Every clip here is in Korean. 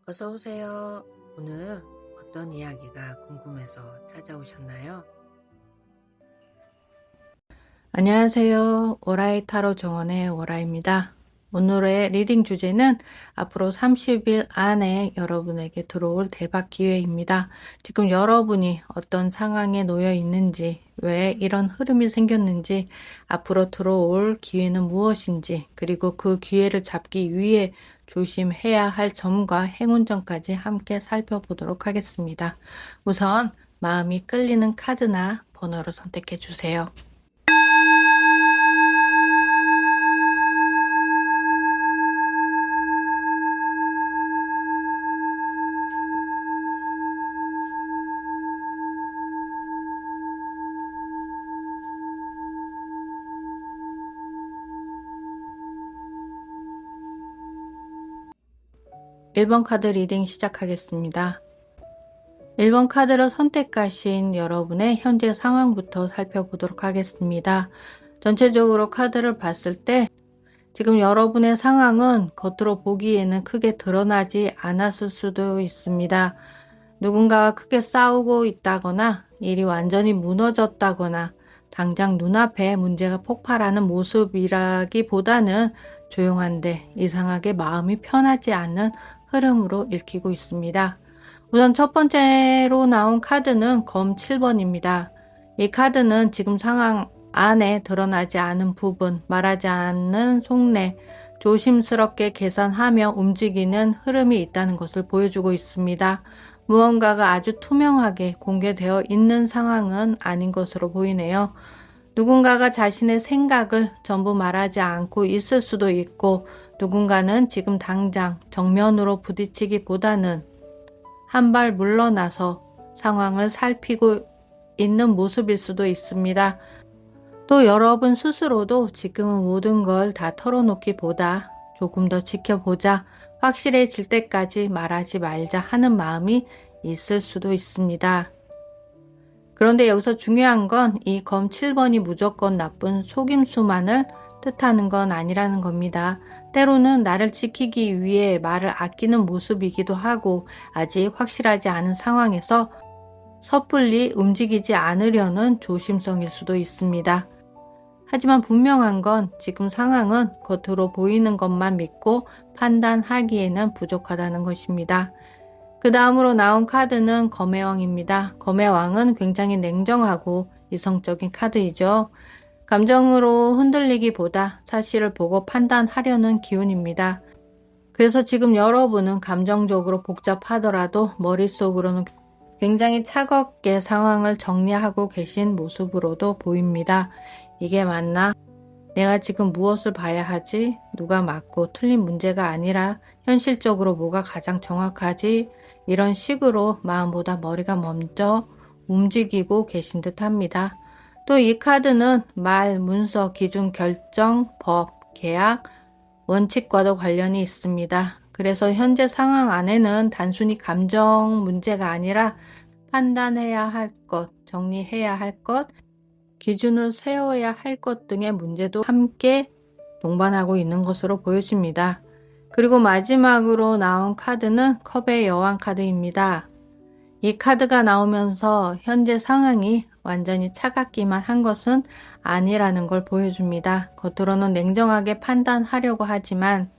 어서 오세요. 오늘 어떤 이야기가 궁금해서 찾아오셨나요? 안녕하세요. 오라이 타로 정원의 오라입니다. 오늘의 리딩 주제는 앞으로 30일 안에 여러분에게 들어올 대박 기회입니다. 지금 여러분이 어떤 상황에 놓여 있는지, 왜 이런 흐름이 생겼는지, 앞으로 들어올 기회는 무엇인지, 그리고 그 기회를 잡기 위해 조심해야 할 점과 행운점까지 함께 살펴보도록 하겠습니다. 우선 마음이 끌리는 카드나 번호를 선택해 주세요. 1번 카드 리딩 시작하겠습니다. 1번 카드를 선택하신 여러분의 현재 상황부터 살펴보도록 하겠습니다. 전체적으로 카드를 봤을 때 지금 여러분의 상황은 겉으로 보기에는 크게 드러나지 않았을 수도 있습니다. 누군가와 크게 싸우고 있다거나 일이 완전히 무너졌다거나 당장 눈앞에 문제가 폭발하는 모습이라기보다는 조용한데 이상하게 마음이 편하지 않는 흐름으로 읽히고 있습니다. 우선 첫 번째로 나온 카드는 검 7번입니다. 이 카드는 지금 상황 안에 드러나지 않은 부분, 말하지 않는 속내, 조심스럽게 계산하며 움직이는 흐름이 있다는 것을 보여주고 있습니다. 무언가가 아주 투명하게 공개되어 있는 상황은 아닌 것으로 보이네요. 누군가가 자신의 생각을 전부 말하지 않고 있을 수도 있고, 누군가는 지금 당장 정면으로 부딪히기보다는 한 발 물러나서 상황을 살피고 있는 모습일 수도 있습니다. 또 여러분 스스로도 지금은 모든 걸 다 털어놓기보다 조금 더 지켜보자, 확실해질 때까지 말하지 말자 하는 마음이 있을 수도 있습니다. 그런데 여기서 중요한 건 이 검 7번이 무조건 나쁜 속임수만을 뜻하는 건 아니라는 겁니다. 때로는 나를 지키기 위해 말을 아끼는 모습이기도 하고, 아직 확실하지 않은 상황에서 섣불리 움직이지 않으려는 조심성일 수도 있습니다. 하지만 분명한 건 지금 상황은 겉으로 보이는 것만 믿고 판단하기에는 부족하다는 것입니다. 그 다음으로 나온 카드는 검의 왕입니다. 검의 왕은 굉장히 냉정하고 이성적인 카드이죠. 감정으로 흔들리기보다 사실을 보고 판단하려는 기운입니다. 그래서 지금 여러분은 감정적으로 복잡하더라도 머릿속으로는 굉장히 차갑게 상황을 정리하고 계신 모습으로도 보입니다. 이게 맞나? 내가 지금 무엇을 봐야 하지? 누가 맞고 틀린 문제가 아니라 현실적으로 뭐가 가장 정확하지? 이런 식으로 마음보다 머리가 먼저 움직이고 계신 듯 합니다. 또 이 카드는 말, 문서, 기준, 결정, 법, 계약, 원칙과도 관련이 있습니다. 그래서 현재 상황 안에는 단순히 감정 문제가 아니라 판단해야 할 것, 정리해야 할 것, 기준을 세워야 할 것 등의 문제도 함께 동반하고 있는 것으로 보여집니다. 그리고 마지막으로 나온 카드는 컵의 여왕 카드입니다. 이 카드가 나오면서 현재 상황이 완전히 차갑기만 한 것은 아니라는 걸 보여줍니다. 겉으로는 냉정하게 판단하려고 하지만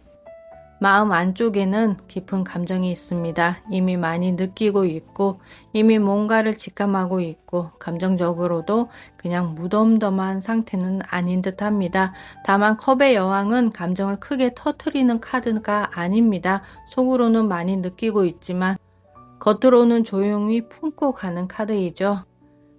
마음 안쪽에는 깊은 감정이 있습니다. 이미 많이 느끼고 있고 이미 뭔가를 직감하고 있고 감정적으로도 그냥 무덤덤한 상태는 아닌 듯 합니다. 다만 컵의 여왕은 감정을 크게 터트리는 카드가 아닙니다. 속으로는 많이 느끼고 있지만 겉으로는 조용히 품고 가는 카드이죠.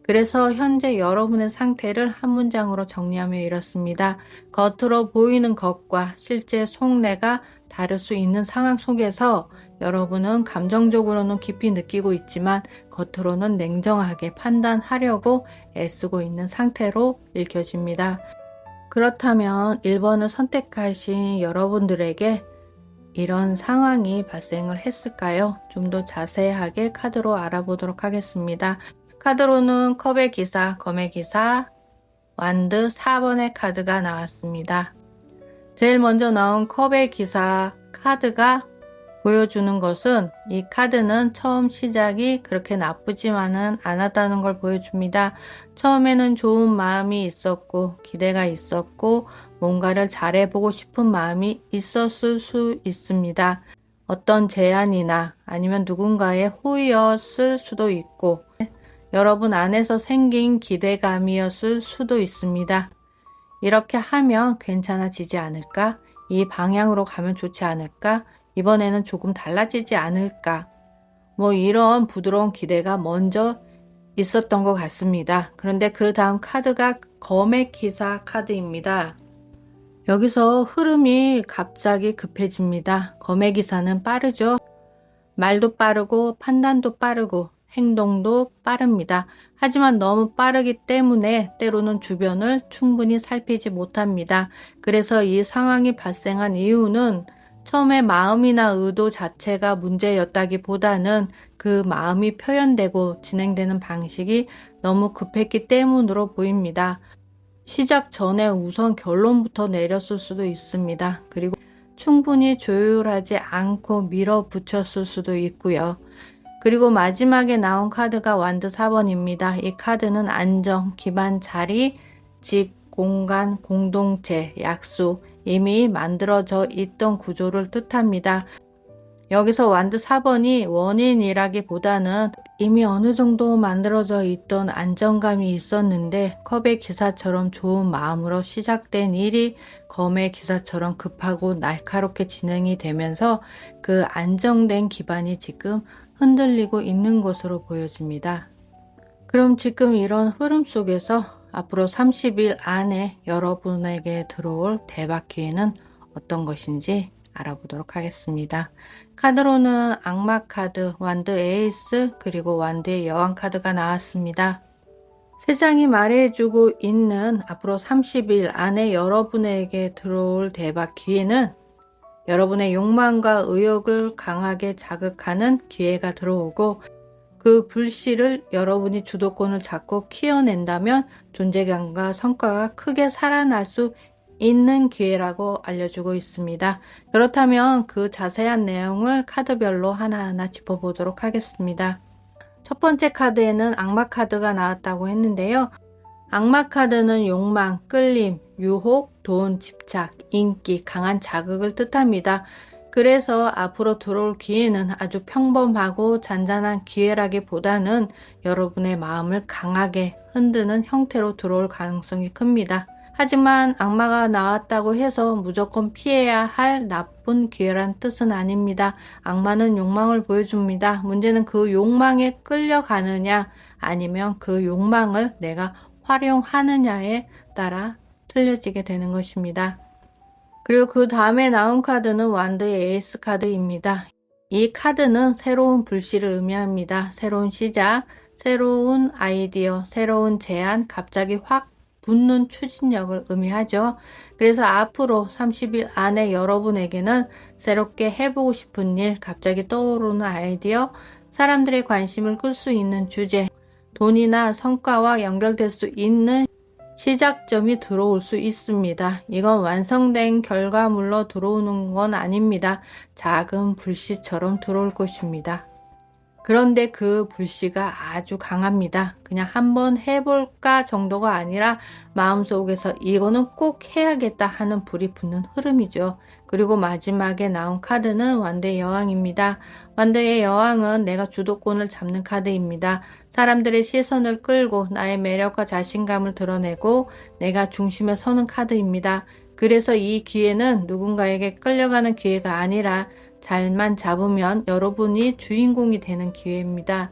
그래서 현재 여러분의 상태를 한 문장으로 정리하면 이렇습니다. 겉으로 보이는 것과 실제 속내가 다를 수 있는 상황 속에서 여러분은 감정적으로는 깊이 느끼고 있지만 겉으로는 냉정하게 판단하려고 애쓰고 있는 상태로 읽혀집니다. 그렇다면 1번을 선택하신 여러분들에게 이런 상황이 발생을 했을까요? 좀 더 자세하게 카드로 알아보도록 하겠습니다. 카드로는 컵의 기사, 검의 기사, 완드 4번의 카드가 나왔습니다. 제일 먼저 나온 컵의 기사 카드가 보여주는 것은 이 카드는 처음 시작이 그렇게 나쁘지만은 않았다는 걸 보여줍니다. 처음에는 좋은 마음이 있었고 기대가 있었고 뭔가를 잘해보고 싶은 마음이 있었을 수 있습니다. 어떤 제안이나 아니면 누군가의 호의였을 수도 있고 여러분 안에서 생긴 기대감이었을 수도 있습니다. 이렇게 하면 괜찮아지지 않을까? 이 방향으로 가면 좋지 않을까? 이번에는 조금 달라지지 않을까? 뭐 이런 부드러운 기대가 먼저 있었던 것 같습니다. 그런데 그 다음 카드가 검의 기사 카드입니다. 여기서 흐름이 갑자기 급해집니다. 검의 기사는 빠르죠. 말도 빠르고 판단도 빠르고 행동도 빠릅니다. 하지만 너무 빠르기 때문에 때로는 주변을 충분히 살피지 못합니다. 그래서 이 상황이 발생한 이유는 처음에 마음이나 의도 자체가 문제였다기보다는 그 마음이 표현되고 진행되는 방식이 너무 급했기 때문으로 보입니다. 시작 전에 우선 결론부터 내렸을 수도 있습니다. 그리고 충분히 조율하지 않고 밀어붙였을 수도 있고요. 그리고 마지막에 나온 카드가 완드 4번입니다. 이 카드는 안정, 기반 자리, 집, 공간, 공동체, 약속, 이미 만들어져 있던 구조를 뜻합니다. 여기서 완드 4번이 원인이라기보다는 이미 어느 정도 만들어져 있던 안정감이 있었는데 컵의 기사처럼 좋은 마음으로 시작된 일이 검의 기사처럼 급하고 날카롭게 진행이 되면서 그 안정된 기반이 지금 흔들리고 있는 것으로 보여집니다. 그럼 지금 이런 흐름 속에서 앞으로 30일 안에 여러분에게 들어올 대박 기회는 어떤 것인지 알아보도록 하겠습니다. 카드로는 악마 카드, 완드 에이스, 그리고 완드의 여왕 카드가 나왔습니다. 세상이 말해주고 있는 앞으로 30일 안에 여러분에게 들어올 대박 기회는 여러분의 욕망과 의욕을 강하게 자극하는 기회가 들어오고 그 불씨를 여러분이 주도권을 잡고 키워낸다면 존재감과 성과가 크게 살아날 수 있는 기회라고 알려주고 있습니다. 그렇다면 그 자세한 내용을 카드별로 하나하나 짚어보도록 하겠습니다. 첫 번째 카드에는 악마 카드가 나왔다고 했는데요. 악마 카드는 욕망, 끌림, 유혹, 돈, 집착, 인기, 강한 자극을 뜻합니다. 그래서 앞으로 들어올 기회는 아주 평범하고 잔잔한 기회라기보다는 여러분의 마음을 강하게 흔드는 형태로 들어올 가능성이 큽니다. 하지만 악마가 나왔다고 해서 무조건 피해야 할 나쁜 기회란 뜻은 아닙니다. 악마는 욕망을 보여줍니다. 문제는 그 욕망에 끌려가느냐 아니면 그 욕망을 내가 활용하느냐에 따라 틀려지게 되는 것입니다. 그리고 그 다음에 나온 카드는 완드의 에이스 카드입니다. 이 카드는 새로운 불씨를 의미합니다. 새로운 시작, 새로운 아이디어, 새로운 제안, 갑자기 확 붙는 추진력을 의미하죠. 그래서 앞으로 30일 안에 여러분에게는 새롭게 해보고 싶은 일, 갑자기 떠오르는 아이디어, 사람들의 관심을 끌 수 있는 주제, 돈이나 성과와 연결될 수 있는 시작점이 들어올 수 있습니다. 이건 완성된 결과물로 들어오는 건 아닙니다. 작은 불씨처럼 들어올 것입니다. 그런데 그 불씨가 아주 강합니다. 그냥 한번 해볼까 정도가 아니라 마음속에서 이거는 꼭 해야겠다 하는 불이 붙는 흐름이죠. 그리고 마지막에 나온 카드는 완드의 여왕입니다. 완드의 여왕은 내가 주도권을 잡는 카드입니다. 사람들의 시선을 끌고 나의 매력과 자신감을 드러내고 내가 중심에 서는 카드입니다. 그래서 이 기회는 누군가에게 끌려가는 기회가 아니라 잘만 잡으면 여러분이 주인공이 되는 기회입니다.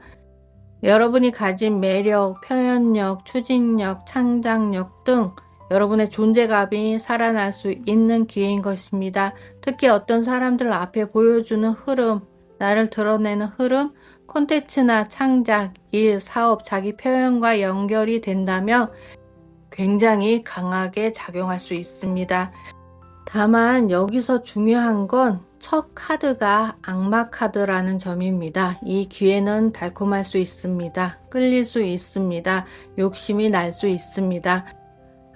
여러분이 가진 매력, 표현력, 추진력, 창작력 등 여러분의 존재감이 살아날 수 있는 기회인 것입니다. 특히 어떤 사람들 앞에 보여주는 흐름, 나를 드러내는 흐름, 콘텐츠나 창작, 일, 사업, 자기 표현과 연결이 된다면 굉장히 강하게 작용할 수 있습니다. 다만 여기서 중요한 건 첫 카드가 악마 카드라는 점입니다. 이 기회는 달콤할 수 있습니다. 끌릴 수 있습니다. 욕심이 날 수 있습니다.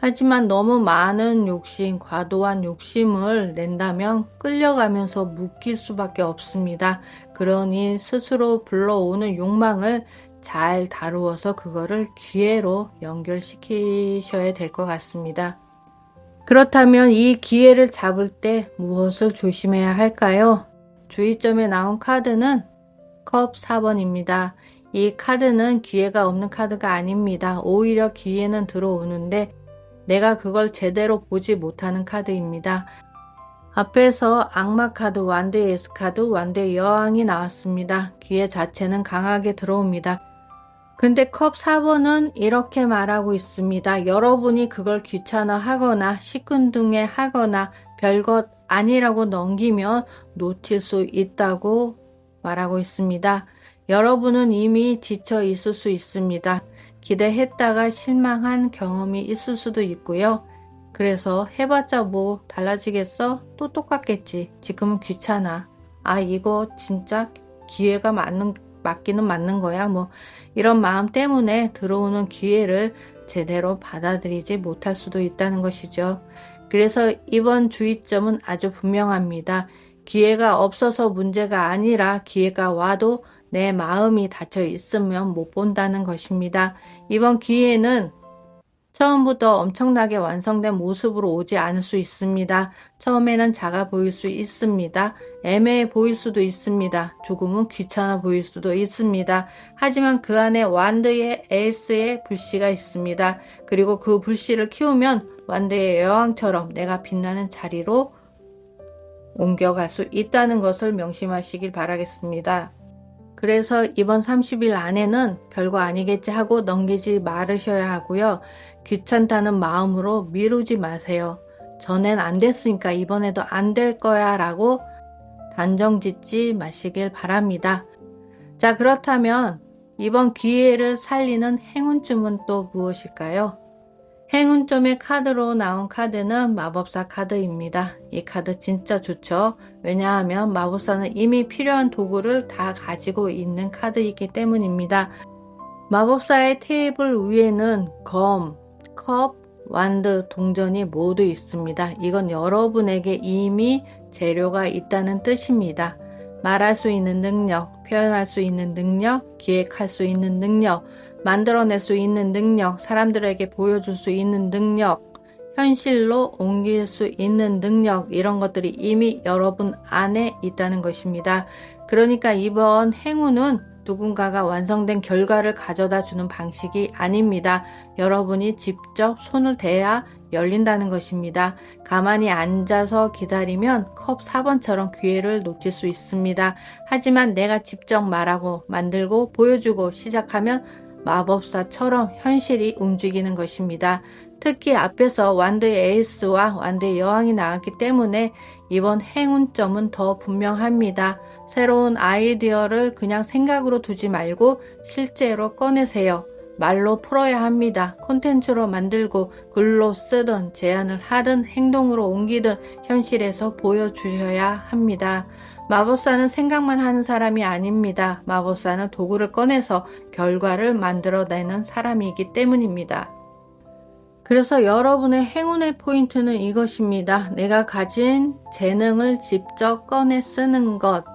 하지만 너무 많은 욕심, 과도한 욕심을 낸다면 끌려가면서 묶일 수밖에 없습니다. 그러니 스스로 불러오는 욕망을 잘 다루어서 그거를 기회로 연결시키셔야 될 것 같습니다. 그렇다면 이 기회를 잡을 때 무엇을 조심해야 할까요? 주의점에 나온 카드는 컵 4번입니다. 이 카드는 기회가 없는 카드가 아닙니다. 오히려 기회는 들어오는데 내가 그걸 제대로 보지 못하는 카드입니다. 앞에서 악마 카드, 완드의 에스카드, 완드의 여왕이 나왔습니다. 기회 자체는 강하게 들어옵니다. 근데 컵 4번은 이렇게 말하고 있습니다. 여러분이 그걸 귀찮아하거나 시큰둥해 하거나 별것 아니라고 넘기면 놓칠 수 있다고 말하고 있습니다. 여러분은 이미 지쳐 있을 수 있습니다. 기대했다가 실망한 경험이 있을 수도 있고요. 그래서 해봤자 뭐 달라지겠어? 또 똑같겠지. 지금은 귀찮아. 아, 이거 진짜 기회가 맞기는 맞는 거야. 뭐 이런 마음 때문에 들어오는 기회를 제대로 받아들이지 못할 수도 있다는 것이죠. 그래서 이번 주의점은 아주 분명합니다. 기회가 없어서 문제가 아니라 기회가 와도 내 마음이 닫혀 있으면 못 본다는 것입니다. 이번 기회는 처음부터 엄청나게 완성된 모습으로 오지 않을 수 있습니다. 처음에는 작아 보일 수 있습니다. 애매해 보일 수도 있습니다. 조금은 귀찮아 보일 수도 있습니다. 하지만 그 안에 완드의 에이스의 불씨가 있습니다. 그리고 그 불씨를 키우면 완드의 여왕처럼 내가 빛나는 자리로 옮겨갈 수 있다는 것을 명심하시길 바라겠습니다. 그래서 이번 30일 안에는 별거 아니겠지 하고 넘기지 말으셔야 하고요. 귀찮다는 마음으로 미루지 마세요. 전엔 안 됐으니까 이번에도 안 될 거야 라고 단정 짓지 마시길 바랍니다. 자, 그렇다면 이번 기회를 살리는 행운점은 또 무엇일까요? 행운점의 카드로 나온 카드는 마법사 카드입니다. 이 카드 진짜 좋죠. 왜냐하면 마법사는 이미 필요한 도구를 다 가지고 있는 카드이기 때문입니다. 마법사의 테이블 위에는 검, 컵, 완드, 동전이 모두 있습니다. 이건 여러분에게 이미 재료가 있다는 뜻입니다. 말할 수 있는 능력, 표현할 수 있는 능력, 기획할 수 있는 능력, 만들어낼 수 있는 능력, 사람들에게 보여줄 수 있는 능력, 현실로 옮길 수 있는 능력, 이런 것들이 이미 여러분 안에 있다는 것입니다. 그러니까 이번 행운은 누군가가 완성된 결과를 가져다 주는 방식이 아닙니다. 여러분이 직접 손을 대야 열린다는 것입니다. 가만히 앉아서 기다리면 컵 4번처럼 기회를 놓칠 수 있습니다. 하지만 내가 직접 말하고 만들고 보여주고 시작하면 마법사처럼 현실이 움직이는 것입니다. 특히 앞에서 완드의 에이스와 완드의 여왕이 나왔기 때문에 이번 행운점은 더 분명합니다. 새로운 아이디어를 그냥 생각으로 두지 말고 실제로 꺼내세요. 말로 풀어야 합니다. 콘텐츠로 만들고 글로 쓰든 제안을 하든 행동으로 옮기든 현실에서 보여주셔야 합니다. 마법사는 생각만 하는 사람이 아닙니다. 마법사는 도구를 꺼내서 결과를 만들어내는 사람이기 때문입니다. 그래서 여러분의 행운의 포인트는 이것입니다. 내가 가진 재능을 직접 꺼내 쓰는 것.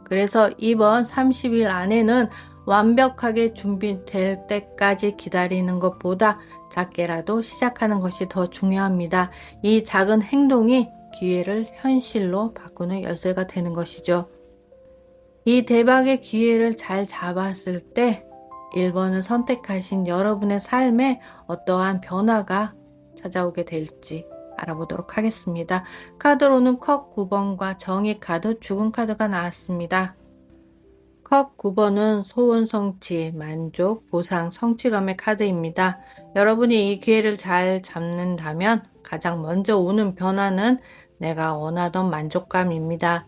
그래서 이번 30일 안에는 완벽하게 준비될 때까지 기다리는 것보다 작게라도 시작하는 것이 더 중요합니다. 이 작은 행동이 기회를 현실로 바꾸는 열쇠가 되는 것이죠. 이 대박의 기회를 잘 잡았을 때 1번을 선택하신 여러분의 삶에 어떠한 변화가 찾아오게 될지 알아보도록 하겠습니다. 카드로는 컵 9번과 정의 카드, 죽은 카드가 나왔습니다. 컵 9번은 소원 성취, 만족, 보상, 성취감의 카드입니다. 여러분이 이 기회를 잘 잡는다면 가장 먼저 오는 변화는 내가 원하던 만족감입니다.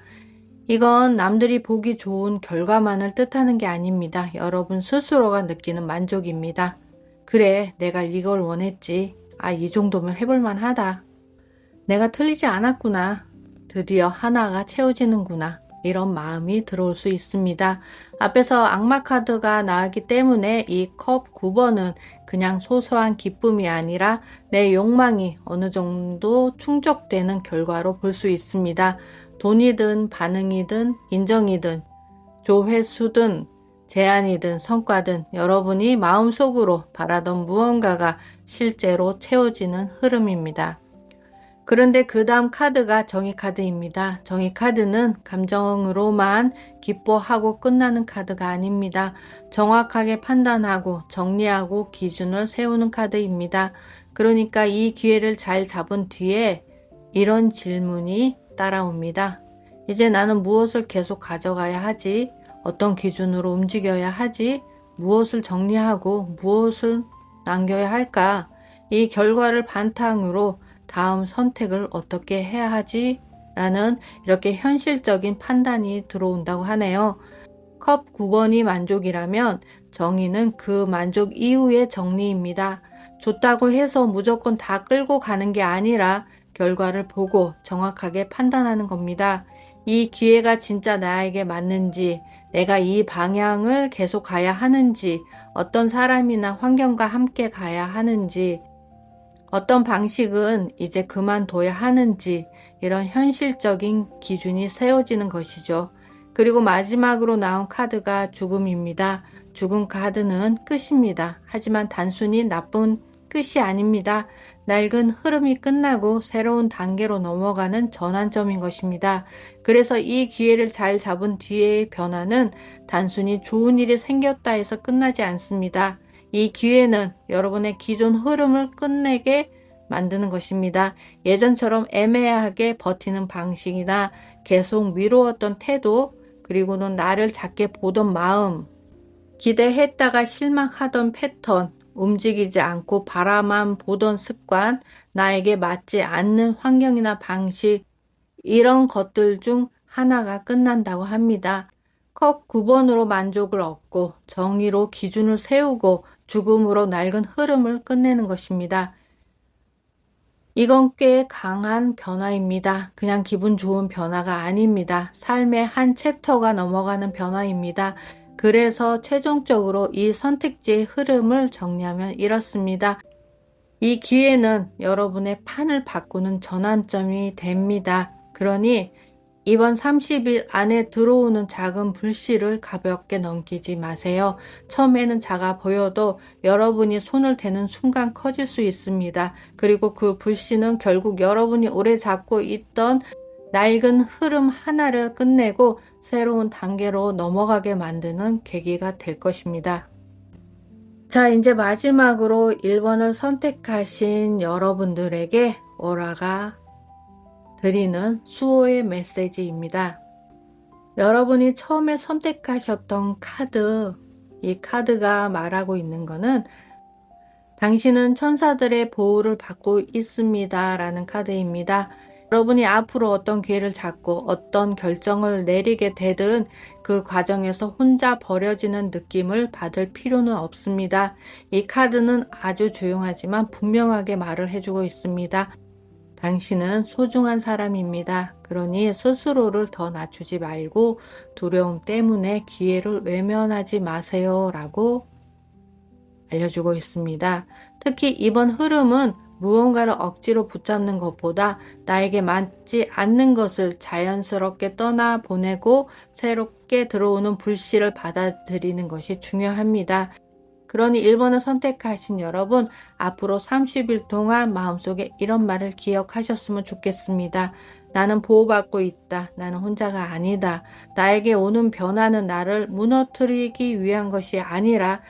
이건 남들이 보기 좋은 결과만을 뜻하는 게 아닙니다. 여러분 스스로가 느끼는 만족입니다. 그래, 내가 이걸 원했지. 아, 이 정도면 해볼만 하다. 내가 틀리지 않았구나. 드디어 하나가 채워지는구나. 이런 마음이 들어올 수 있습니다. 앞에서 악마 카드가 나왔기 때문에 이 컵 9번은 그냥 소소한 기쁨이 아니라 내 욕망이 어느 정도 충족되는 결과로 볼 수 있습니다. 돈이든 반응이든 인정이든 조회수든 제안이든 성과든 여러분이 마음속으로 바라던 무언가가 실제로 채워지는 흐름입니다. 그런데 그 다음 카드가 정의 카드입니다. 정의 카드는 감정으로만 기뻐하고 끝나는 카드가 아닙니다. 정확하게 판단하고 정리하고 기준을 세우는 카드입니다. 그러니까 이 기회를 잘 잡은 뒤에 이런 질문이 따라옵니다. 이제 나는 무엇을 계속 가져가야 하지? 어떤 기준으로 움직여야 하지? 무엇을 정리하고 무엇을 남겨야 할까? 이 결과를 바탕으로 다음 선택을 어떻게 해야 하지? 라는 이렇게 현실적인 판단이 들어온다고 하네요. 컵 9번이 만족이라면 정의는 그 만족 이후의 정리입니다. 줬다고 해서 무조건 다 끌고 가는 게 아니라 결과를 보고 정확하게 판단하는 겁니다. 이 기회가 진짜 나에게 맞는지, 내가 이 방향을 계속 가야 하는지, 어떤 사람이나 환경과 함께 가야 하는지, 어떤 방식은 이제 그만둬야 하는지 이런 현실적인 기준이 세워지는 것이죠. 그리고 마지막으로 나온 카드가 죽음입니다. 죽음 카드는 끝입니다. 하지만 단순히 나쁜 끝이 아닙니다. 낡은 흐름이 끝나고 새로운 단계로 넘어가는 전환점인 것입니다. 그래서 이 기회를 잘 잡은 뒤의 변화는 단순히 좋은 일이 생겼다 해서 끝나지 않습니다. 이 기회는 여러분의 기존 흐름을 끝내게 만드는 것입니다. 예전처럼 애매하게 버티는 방식이나 계속 미루었던 태도, 그리고는 나를 작게 보던 마음, 기대했다가 실망하던 패턴, 움직이지 않고 바라만 보던 습관, 나에게 맞지 않는 환경이나 방식, 이런 것들 중 하나가 끝난다고 합니다. 컵 9번으로 만족을 얻고 정의로 기준을 세우고 죽음으로 낡은 흐름을 끝내는 것입니다. 이건 꽤 강한 변화입니다. 그냥 기분 좋은 변화가 아닙니다. 삶의 한 챕터가 넘어가는 변화입니다. 그래서 최종적으로 이 선택지의 흐름을 정리하면 이렇습니다. 이 기회는 여러분의 판을 바꾸는 전환점이 됩니다. 그러니 이번 30일 안에 들어오는 작은 불씨를 가볍게 넘기지 마세요. 처음에는 작아 보여도 여러분이 손을 대는 순간 커질 수 있습니다. 그리고 그 불씨는 결국 여러분이 오래 잡고 있던 낡은 흐름 하나를 끝내고 새로운 단계로 넘어가게 만드는 계기가 될 것입니다. 자, 이제 마지막으로 1번을 선택하신 여러분들에게 오라가 드리는 수호의 메시지입니다. 여러분이 처음에 선택하셨던 카드, 이 카드가 말하고 있는 것은 당신은 천사들의 보호를 받고 있습니다 라는 카드입니다. 여러분이 앞으로 어떤 기회를 잡고 어떤 결정을 내리게 되든 그 과정에서 혼자 버려지는 느낌을 받을 필요는 없습니다. 이 카드는 아주 조용하지만 분명하게 말을 해주고 있습니다. 당신은 소중한 사람입니다. 그러니 스스로를 더 낮추지 말고 두려움 때문에 기회를 외면하지 마세요 라고 알려주고 있습니다. 특히 이번 흐름은 무언가를 억지로 붙잡는 것보다 나에게 맞지 않는 것을 자연스럽게 떠나보내고 새롭게 들어오는 불씨를 받아들이는 것이 중요합니다. 그러니 1번을 선택하신 여러분, 앞으로 30일 동안 마음속에 이런 말을 기억하셨으면 좋겠습니다. 나는 보호받고 있다. 나는 혼자가 아니다. 나에게 오는 변화는 나를 무너뜨리기 위한 것이 아니라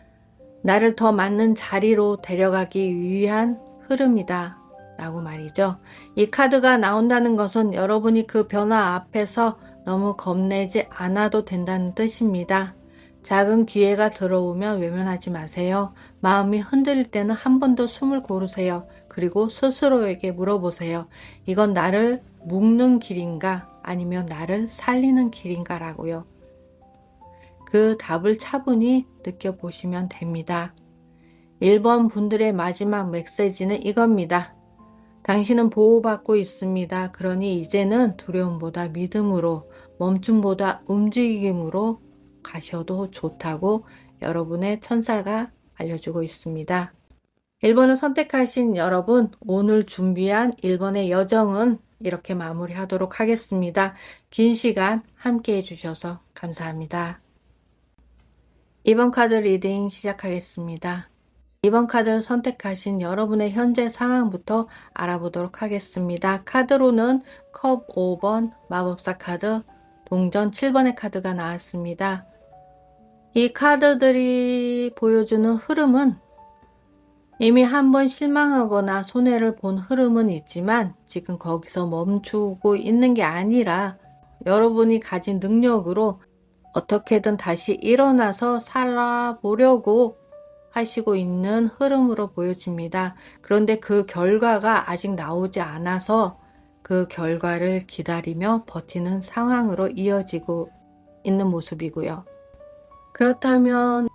나를 더 맞는 자리로 데려가기 위한 흐름이다. 라고 말이죠. 이 카드가 나온다는 것은 여러분이 그 변화 앞에서 너무 겁내지 않아도 된다는 뜻입니다. 작은 기회가 들어오면 외면하지 마세요. 마음이 흔들릴 때는 한 번 더 숨을 고르세요. 그리고 스스로에게 물어보세요. 이건 나를 묶는 길인가? 아니면 나를 살리는 길인가? 라고요. 그 답을 차분히 느껴보시면 됩니다. 1번 분들의 마지막 메시지는 이겁니다. 당신은 보호받고 있습니다. 그러니 이제는 두려움보다 믿음으로 멈춤보다 움직임으로 가셔도 좋다고 여러분의 천사가 알려주고 있습니다. 1번을 선택하신 여러분, 오늘 준비한 1번의 여정은 이렇게 마무리하도록 하겠습니다. 긴 시간 함께 해주셔서 감사합니다. 2번 카드 리딩 시작하겠습니다. 2번 카드를 선택하신 여러분의 현재 상황부터 알아보도록 하겠습니다. 카드로는 컵 5번, 마법사 카드, 동전 7번의 카드가 나왔습니다. 이 카드들이 보여주는 흐름은 이미 한번 실망하거나 손해를 본 흐름은 있지만 지금 거기서 멈추고 있는 게 아니라 여러분이 가진 능력으로 어떻게든 다시 일어나서 살아보려고 하시고 있는 흐름으로 보여집니다. 그런데 그 결과가 아직 나오지 않아서 그 결과를 기다리며 버티는 상황으로 이어지고 있는 모습이고요. 그렇다면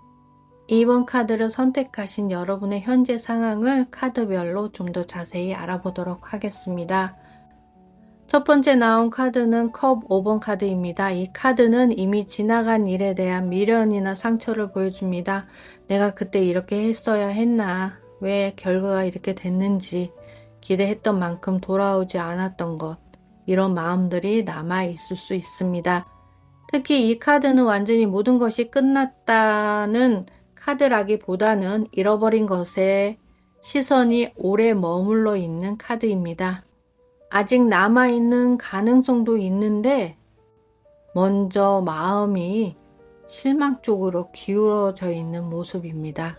2번 카드를 선택하신 여러분의 현재 상황을 카드별로 좀 더 자세히 알아보도록 하겠습니다. 첫 번째 나온 카드는 컵 5번 카드입니다. 이 카드는 이미 지나간 일에 대한 미련이나 상처를 보여줍니다. 내가 그때 이렇게 했어야 했나? 왜 결과가 이렇게 됐는지, 기대했던 만큼 돌아오지 않았던 것, 이런 마음들이 남아 있을 수 있습니다. 특히 이 카드는 완전히 모든 것이 끝났다는 카드라기보다는 잃어버린 것에 시선이 오래 머물러 있는 카드입니다. 아직 남아있는 가능성도 있는데 먼저 마음이 실망 쪽으로 기울어져 있는 모습입니다.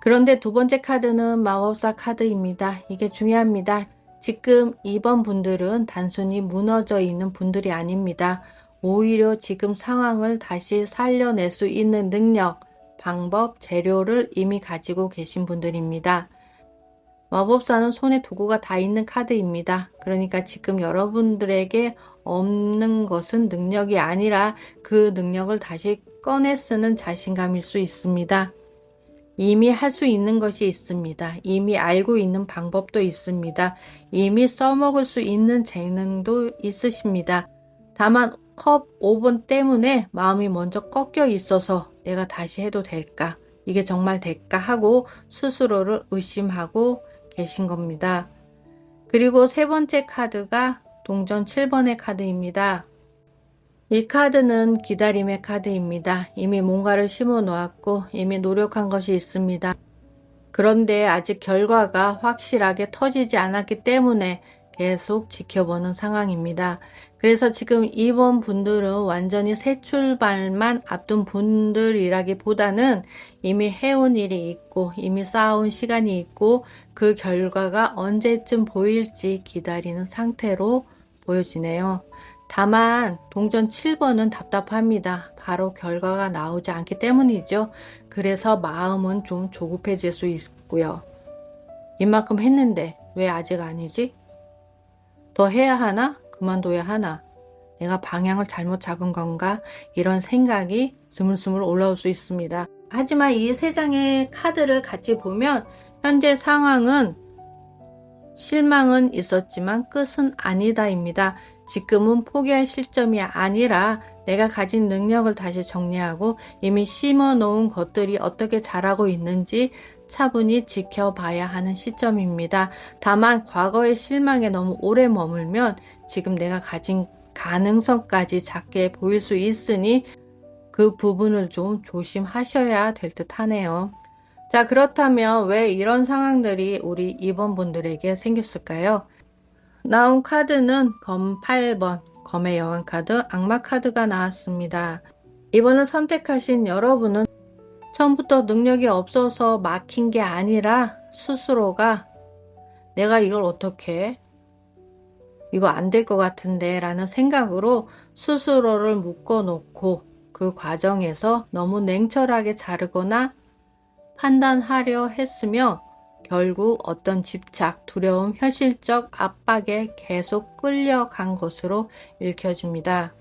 그런데 두 번째 카드는 마법사 카드입니다. 이게 중요합니다. 지금 2번 분들은 단순히 무너져 있는 분들이 아닙니다. 오히려 지금 상황을 다시 살려낼 수 있는 능력, 방법, 재료를 이미 가지고 계신 분들입니다. 마법사는 손에 도구가 다 있는 카드입니다. 그러니까 지금 여러분들에게 없는 것은 능력이 아니라 그 능력을 다시 꺼내 쓰는 자신감일 수 있습니다. 이미 할 수 있는 것이 있습니다. 이미 알고 있는 방법도 있습니다. 이미 써먹을 수 있는 재능도 있으십니다. 다만 컵 5번 때문에 마음이 먼저 꺾여 있어서 내가 다시 해도 될까? 이게 정말 될까? 하고 스스로를 의심하고 계신 겁니다. 그리고 세 번째 카드가 동전 7번의 카드입니다. 이 카드는 기다림의 카드입니다. 이미 뭔가를 심어 놓았고 이미 노력한 것이 있습니다. 그런데 아직 결과가 확실하게 터지지 않았기 때문에 계속 지켜보는 상황입니다. 그래서 지금 2번 분들은 완전히 새 출발만 앞둔 분들이라기보다는 이미 해온 일이 있고 이미 쌓아온 시간이 있고 그 결과가 언제쯤 보일지 기다리는 상태로 보여지네요. 다만 동전 7번은 답답합니다. 바로 결과가 나오지 않기 때문이죠. 그래서 마음은 좀 조급해질 수 있고요. 이만큼 했는데 왜 아직 아니지? 더 해야 하나? 그만둬야 하나? 내가 방향을 잘못 잡은 건가? 이런 생각이 스물스물 올라올 수 있습니다. 하지만 이 세 장의 카드를 같이 보면 현재 상황은 실망은 있었지만 끝은 아니다입니다. 지금은 포기할 시점이 아니라 내가 가진 능력을 다시 정리하고 이미 심어 놓은 것들이 어떻게 자라고 있는지 차분히 지켜봐야 하는 시점입니다. 다만 과거의 실망에 너무 오래 머물면 지금 내가 가진 가능성까지 작게 보일 수 있으니 그 부분을 좀 조심하셔야 될 듯 하네요. 자, 그렇다면 왜 이런 상황들이 우리 2번 분들에게 생겼을까요? 나온 카드는 검 8번, 검의 여왕 카드, 악마 카드가 나왔습니다. 이번을 선택하신 여러분은 처음부터 능력이 없어서 막힌 게 아니라 스스로가 내가 이걸 어떻게 해? 이거 안 될 것 같은데 라는 생각으로 스스로를 묶어놓고 그 과정에서 너무 냉철하게 자르거나 판단하려 했으며 결국 어떤 집착, 두려움, 현실적 압박에 계속 끌려간 것으로 읽혀집니다.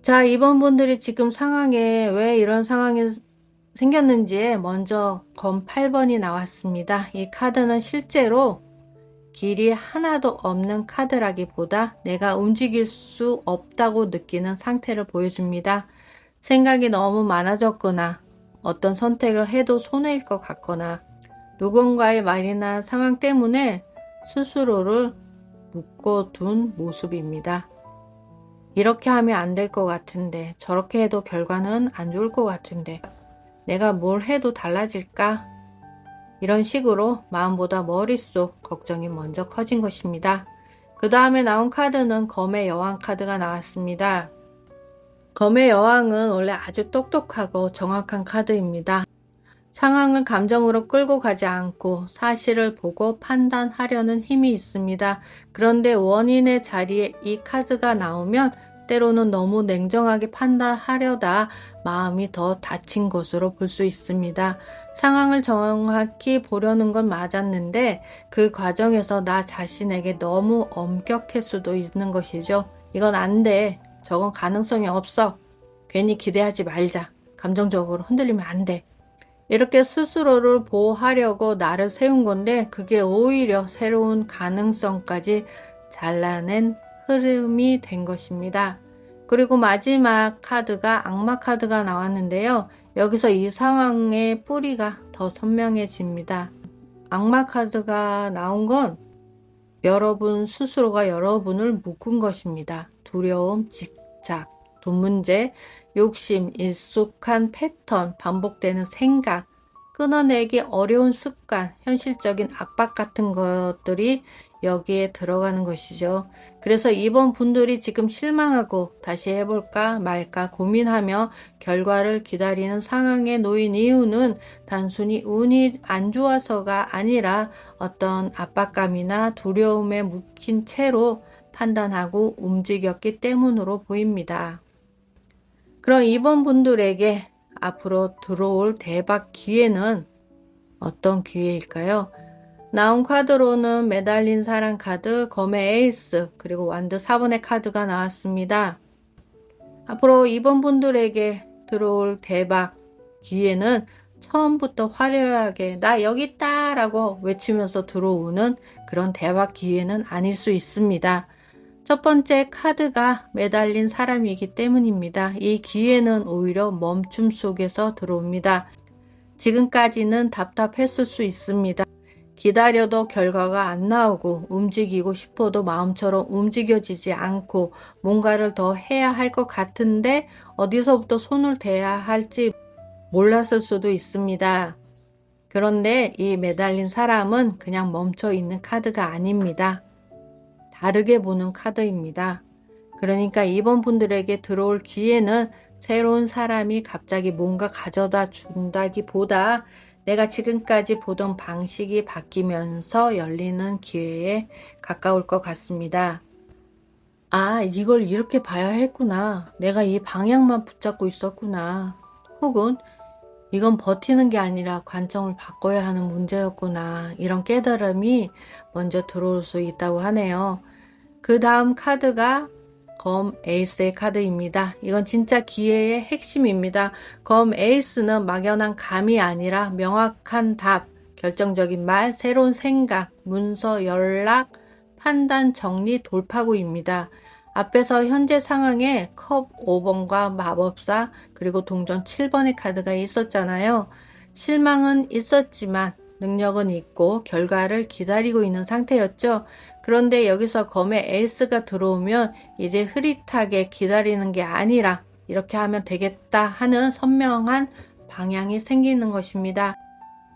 자, 이번 분들이 지금 상황에 왜 이런 상황이 생겼는지에 먼저 검 8번이 나왔습니다. 이 카드는 실제로 길이 하나도 없는 카드라기보다 내가 움직일 수 없다고 느끼는 상태를 보여줍니다. 생각이 너무 많아졌거나 어떤 선택을 해도 손해일 것 같거나 누군가의 말이나 상황 때문에 스스로를 묶어둔 모습입니다. 이렇게 하면 안 될 것 같은데, 저렇게 해도 결과는 안 좋을 것 같은데, 내가 뭘 해도 달라질까? 이런 식으로 마음보다 머릿속 걱정이 먼저 커진 것입니다. 그 다음에 나온 카드는 검의 여왕 카드가 나왔습니다. 검의 여왕은 원래 아주 똑똑하고 정확한 카드입니다. 상황을 감정으로 끌고 가지 않고 사실을 보고 판단하려는 힘이 있습니다. 그런데 원인의 자리에 이 카드가 나오면 때로는 너무 냉정하게 판단하려다 마음이 더 다친 것으로 볼 수 있습니다. 상황을 정확히 보려는 건 맞았는데 그 과정에서 나 자신에게 너무 엄격할 수도 있는 것이죠. 이건 안 돼. 저건 가능성이 없어. 괜히 기대하지 말자. 감정적으로 흔들리면 안 돼. 이렇게 스스로를 보호하려고 나를 세운 건데 그게 오히려 새로운 가능성까지 잘라낸 흐름이 된 것입니다. 그리고 마지막 카드가 악마 카드가 나왔는데요. 여기서 이 상황의 뿌리가 더 선명해집니다. 악마 카드가 나온 건 여러분 스스로가 여러분을 묶은 것입니다. 두려움, 집착, 돈 문제, 욕심, 익숙한 패턴, 반복되는 생각, 끊어내기 어려운 습관, 현실적인 압박 같은 것들이 여기에 들어가는 것이죠. 그래서 이번 분들이 지금 실망하고 다시 해볼까 말까 고민하며 결과를 기다리는 상황에 놓인 이유는 단순히 운이 안 좋아서가 아니라 어떤 압박감이나 두려움에 묵힌 채로 판단하고 움직였기 때문으로 보입니다. 그럼 이번 분들에게 앞으로 들어올 대박 기회는 어떤 기회일까요? 나온 카드로는 매달린 사랑 카드, 검의 에이스, 그리고 완드 4번의 카드가 나왔습니다. 앞으로 이번 분들에게 들어올 대박 기회는 처음부터 화려하게 나 여기 있다 라고 외치면서 들어오는 그런 대박 기회는 아닐 수 있습니다. 첫 번째 카드가 매달린 사람이기 때문입니다. 이 기회는 오히려 멈춤 속에서 들어옵니다. 지금까지는 답답했을 수 있습니다. 기다려도 결과가 안 나오고 움직이고 싶어도 마음처럼 움직여지지 않고 뭔가를 더 해야 할 것 같은데 어디서부터 손을 대야 할지 몰랐을 수도 있습니다. 그런데 이 매달린 사람은 그냥 멈춰 있는 카드가 아닙니다. 다르게 보는 카드입니다. 그러니까 이번 분들에게 들어올 기회는 새로운 사람이 갑자기 뭔가 가져다 준다기보다 내가 지금까지 보던 방식이 바뀌면서 열리는 기회에 가까울 것 같습니다. 아, 이걸 이렇게 봐야 했구나. 내가 이 방향만 붙잡고 있었구나. 혹은 이건 버티는 게 아니라 관점을 바꿔야 하는 문제였구나. 이런 깨달음이 먼저 들어올 수 있다고 하네요. 그 다음 카드가 검 에이스의 카드입니다. 이건 진짜 기회의 핵심입니다. 검 에이스는 막연한 감이 아니라 명확한 답, 결정적인 말, 새로운 생각, 문서, 연락, 판단, 정리, 돌파구입니다. 앞에서 현재 상황에 컵 5번과 마법사 그리고 동전 7번의 카드가 있었잖아요. 실망은 있었지만 능력은 있고 결과를 기다리고 있는 상태였죠. 그런데 여기서 검의 에이스가 들어오면 이제 흐릿하게 기다리는 게 아니라 이렇게 하면 되겠다 하는 선명한 방향이 생기는 것입니다.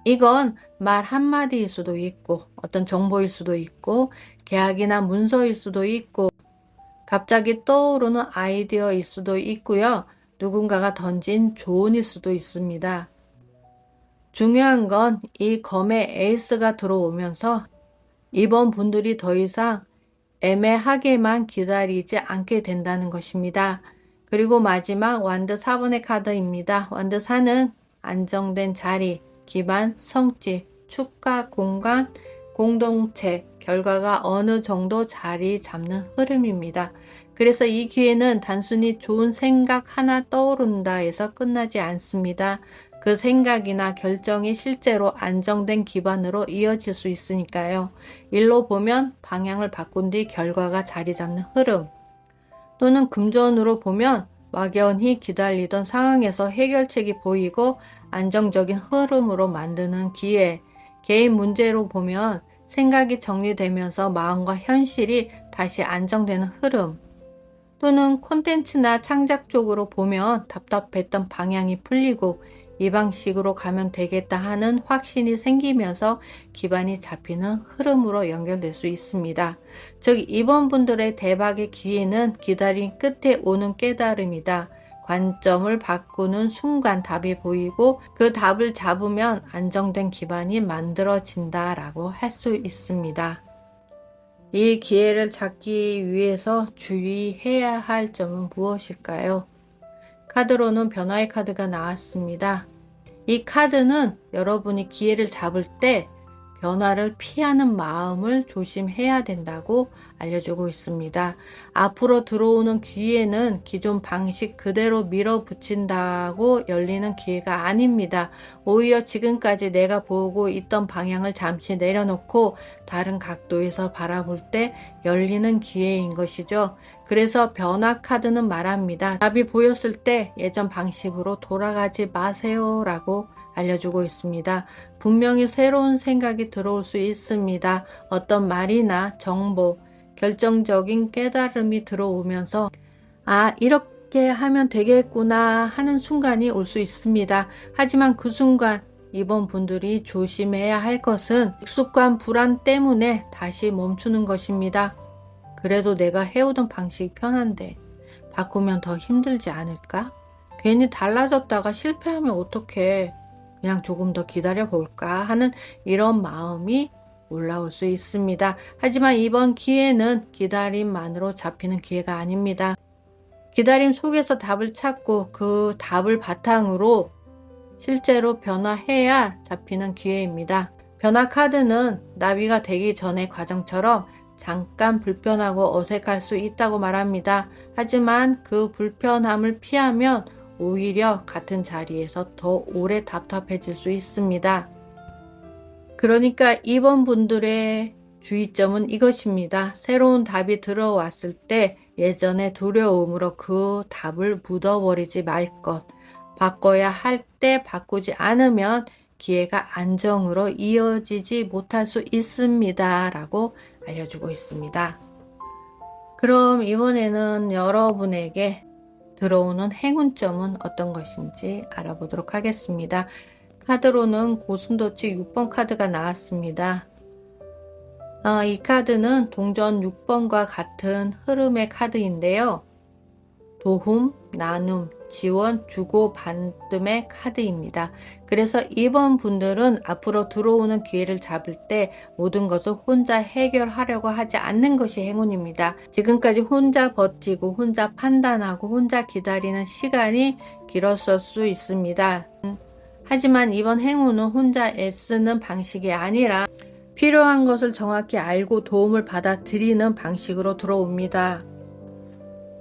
이건 말 한마디일 수도 있고 어떤 정보일 수도 있고 계약이나 문서일 수도 있고 갑자기 떠오르는 아이디어일 수도 있고요. 누군가가 던진 조언일 수도 있습니다. 중요한 건 이 검의 에이스가 들어오면서 이번 분들이 더 이상 애매하게만 기다리지 않게 된다는 것입니다. 그리고 마지막 완드 4번의 카드입니다. 완드 4는 안정된 자리, 기반, 성취, 축가, 공간, 공동체, 결과가 어느 정도 자리 잡는 흐름입니다. 그래서 이 기회는 단순히 좋은 생각 하나 떠오른다 해서 끝나지 않습니다. 그 생각이나 결정이 실제로 안정된 기반으로 이어질 수 있으니까요. 일로 보면 방향을 바꾼 뒤 결과가 자리 잡는 흐름, 또는 금전으로 보면 막연히 기다리던 상황에서 해결책이 보이고 안정적인 흐름으로 만드는 기회, 개인 문제로 보면 생각이 정리되면서 마음과 현실이 다시 안정되는 흐름, 또는 콘텐츠나 창작 쪽으로 보면 답답했던 방향이 풀리고 이 방식으로 가면 되겠다 하는 확신이 생기면서 기반이 잡히는 흐름으로 연결될 수 있습니다. 즉, 이번 분들의 대박의 기회는 기다림 끝에 오는 깨달음이다. 관점을 바꾸는 순간 답이 보이고 그 답을 잡으면 안정된 기반이 만들어진다라고 할 수 있습니다. 이 기회를 잡기 위해서 주의해야 할 점은 무엇일까요? 카드로는 변화의 카드가 나왔습니다. 이 카드는 여러분이 기회를 잡을 때 변화를 피하는 마음을 조심해야 된다고 알려주고 있습니다. 앞으로 들어오는 기회는 기존 방식 그대로 밀어붙인다고 열리는 기회가 아닙니다. 오히려 지금까지 내가 보고 있던 방향을 잠시 내려놓고 다른 각도에서 바라볼 때 열리는 기회인 것이죠. 그래서 변화 카드는 말합니다. 답이 보였을 때 예전 방식으로 돌아가지 마세요 라고 알려주고 있습니다. 분명히 새로운 생각이 들어올 수 있습니다. 어떤 말이나 정보, 결정적인 깨달음이 들어오면서 이렇게 하면 되겠구나 하는 순간이 올 수 있습니다. 하지만 그 순간 이번 분들이 조심해야 할 것은 익숙한 불안 때문에 다시 멈추는 것입니다. 그래도 내가 해오던 방식이 편한데 바꾸면 더 힘들지 않을까? 괜히 달라졌다가 실패하면 어떡해? 그냥 조금 더 기다려 볼까 하는 이런 마음이 올라올 수 있습니다. 하지만 이번 기회는 기다림만으로 잡히는 기회가 아닙니다. 기다림 속에서 답을 찾고 그 답을 바탕으로 실제로 변화해야 잡히는 기회입니다. 변화 카드는 나비가 되기 전의 과정처럼 잠깐 불편하고 어색할 수 있다고 말합니다. 하지만 그 불편함을 피하면 오히려 같은 자리에서 더 오래 답답해질 수 있습니다. 그러니까 이번 분들의 주의점은 이것입니다. 새로운 답이 들어왔을 때 예전의 두려움으로 그 답을 묻어버리지 말 것. 바꿔야 할 때 바꾸지 않으면 기회가 안정으로 이어지지 못할 수 있습니다. 라고 알려주고 있습니다. 그럼 이번에는 여러분에게 들어오는 행운점은 어떤 것인지 알아보도록 하겠습니다. 카드로는 고슴도치 6번 카드가 나왔습니다. 이 카드는 동전 6번과 같은 흐름의 카드인데요. 도움, 나눔, 지원, 주고받음의 카드입니다. 그래서 이번 분들은 앞으로 들어오는 기회를 잡을 때 모든 것을 혼자 해결하려고 하지 않는 것이 행운입니다. 지금까지 혼자 버티고 혼자 판단하고 혼자 기다리는 시간이 길었을 수 있습니다. 하지만 이번 행운은 혼자 애쓰는 방식이 아니라 필요한 것을 정확히 알고 도움을 받아들이는 방식으로 들어옵니다.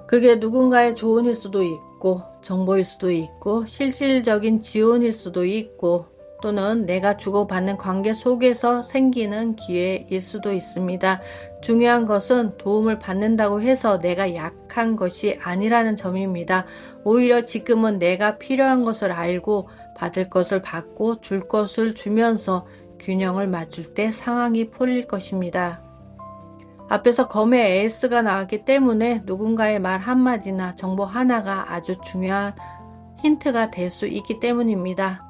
그게 누군가의 조언일 수도 있고 정보일 수도 있고 실질적인 지원일 수도 있고 또는 내가 주고받는 관계 속에서 생기는 기회일 수도 있습니다. 중요한 것은 도움을 받는다고 해서 내가 약한 것이 아니라는 점입니다. 오히려 지금은 내가 필요한 것을 알고 받을 것을 받고 줄 것을 주면서 균형을 맞출 때 상황이 풀릴 것입니다. 앞에서 검의 에이스가 나왔기 때문에 누군가의 말 한마디나 정보 하나가 아주 중요한 힌트가 될 수 있기 때문입니다.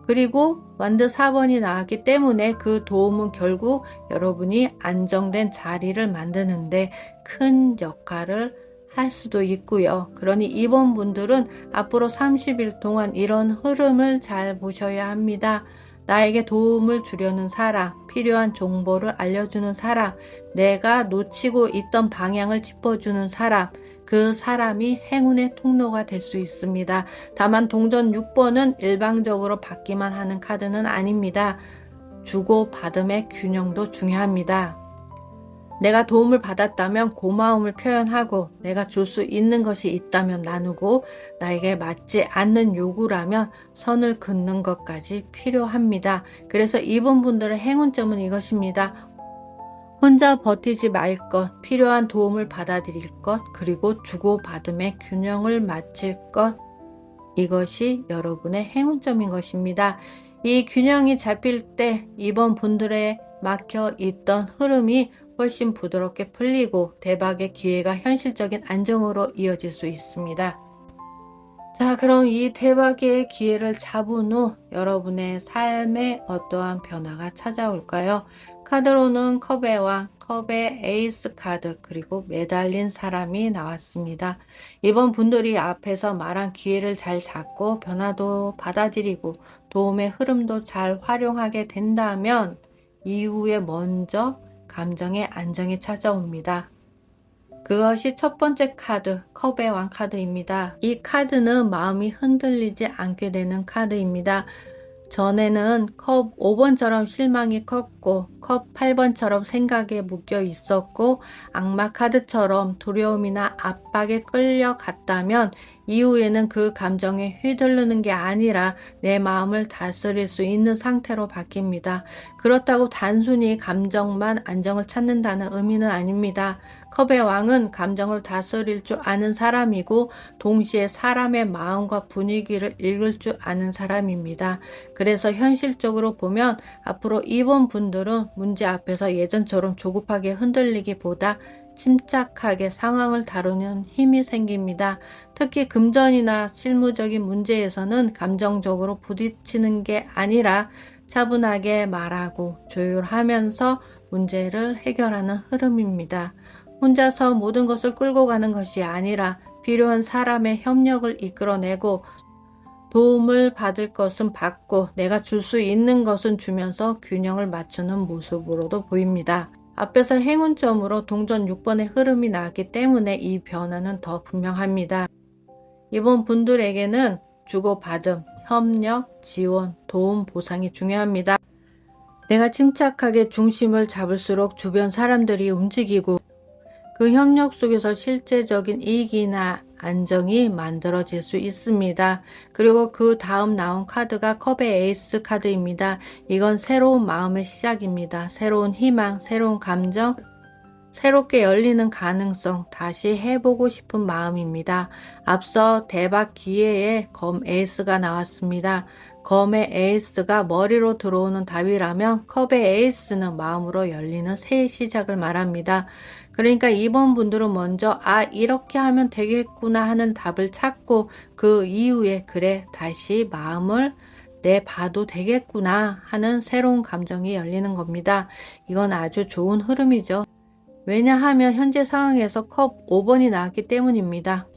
그리고 완드 4번이 나왔기 때문에 그 도움은 결국 여러분이 안정된 자리를 만드는데 큰 역할을 할 수도 있고요. 그러니 이번 분들은 앞으로 30일 동안 이런 흐름을 잘 보셔야 합니다. 나에게 도움을 주려는 사람, 필요한 정보를 알려주는 사람, 내가 놓치고 있던 방향을 짚어주는 사람, 그 사람이 행운의 통로가 될 수 있습니다. 다만 동전 6번은 일방적으로 받기만 하는 카드는 아닙니다. 주고받음의 균형도 중요합니다. 내가 도움을 받았다면 고마움을 표현하고, 내가 줄 수 있는 것이 있다면 나누고, 나에게 맞지 않는 요구라면 선을 긋는 것까지 필요합니다. 그래서 이번 분들의 행운점은 이것입니다. 혼자 버티지 말 것, 필요한 도움을 받아들일 것, 그리고 주고받음의 균형을 맞출 것, 이것이 여러분의 행운점인 것입니다. 이 균형이 잡힐 때 이번 분들의 막혀 있던 흐름이 훨씬 부드럽게 풀리고 대박의 기회가 현실적인 안정으로 이어질 수 있습니다. 자, 그럼 이 대박의 기회를 잡은 후 여러분의 삶에 어떠한 변화가 찾아올까요? 카드로는 컵의 왕, 컵의 에이스 카드, 그리고 매달린 사람이 나왔습니다. 이번 분들이 앞에서 말한 기회를 잘 잡고 변화도 받아들이고 도움의 흐름도 잘 활용하게 된다면 이후에 먼저 감정의 안정이 찾아옵니다. 그것이 첫 번째 카드, 컵의 왕 카드입니다. 이 카드는 마음이 흔들리지 않게 되는 카드입니다. 전에는 컵 5번처럼 실망이 컸고, 컵 8번처럼 생각에 묶여 있었고, 악마 카드처럼 두려움이나 압박에 끌려갔다면 이후에는 그 감정에 휘둘르는 게 아니라 내 마음을 다스릴 수 있는 상태로 바뀝니다. 그렇다고 단순히 감정만 안정을 찾는다는 의미는 아닙니다. 컵의 왕은 감정을 다스릴 줄 아는 사람이고 동시에 사람의 마음과 분위기를 읽을 줄 아는 사람입니다. 그래서 현실적으로 보면 앞으로 이번 분들은 문제 앞에서 예전처럼 조급하게 흔들리기보다 침착하게 상황을 다루는 힘이 생깁니다. 특히 금전이나 실무적인 문제에서는 감정적으로 부딪히는 게 아니라 차분하게 말하고 조율하면서 문제를 해결하는 흐름입니다. 혼자서 모든 것을 끌고 가는 것이 아니라 필요한 사람의 협력을 이끌어내고 도움을 받을 것은 받고 내가 줄 수 있는 것은 주면서 균형을 맞추는 모습으로도 보입니다. 앞에서 행운점으로 동전 6번의 흐름이 나왔기 때문에 이 변화는 더 분명합니다. 이번 분들에게는 주고받음, 협력, 지원, 도움, 보상이 중요합니다. 내가 침착하게 중심을 잡을수록 주변 사람들이 움직이고 그 협력 속에서 실제적인 이익이나 안정이 만들어질 수 있습니다. 그리고 그 다음 나온 카드가 컵의 에이스 카드입니다. 이건 새로운 마음의 시작입니다. 새로운 희망, 새로운 감정, 새롭게 열리는 가능성, 다시 해보고 싶은 마음입니다. 앞서 대박 기회에 검 에이스가 나왔습니다. 검의 에이스가 머리로 들어오는 답이라면 컵의 에이스는 마음으로 열리는 새 시작을 말합니다. 그러니까 이번 분들은 먼저 이렇게 하면 되겠구나 하는 답을 찾고 그 이후에 그래 다시 마음을 내봐도 되겠구나 하는 새로운 감정이 열리는 겁니다. 이건 아주 좋은 흐름이죠. 왜냐하면 현재 상황에서 컵 5번이 나왔기 때문입니다.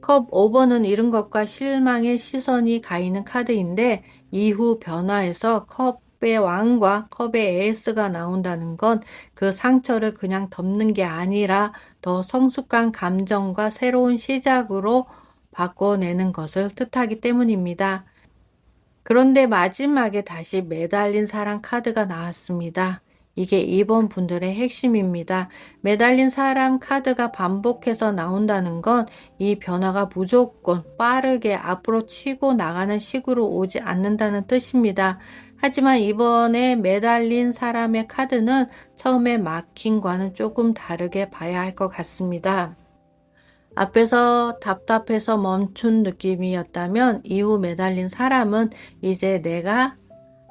컵 5번은 잃은 것과 실망의 시선이 가이는 카드인데 이후 변화에서 컵의 왕과 컵의 에이스가 나온다는 건 그 상처를 그냥 덮는 게 아니라 더 성숙한 감정과 새로운 시작으로 바꿔내는 것을 뜻하기 때문입니다. 그런데 마지막에 다시 매달린 사랑 카드가 나왔습니다. 이게 이번 분들의 핵심입니다. 매달린 사람 카드가 반복해서 나온다는 건 이 변화가 무조건 빠르게 앞으로 치고 나가는 식으로 오지 않는다는 뜻입니다. 하지만 이번에 매달린 사람의 카드는 처음에 막힌과는 조금 다르게 봐야 할 것 같습니다. 앞에서 답답해서 멈춘 느낌이었다면 이후 매달린 사람은 이제 내가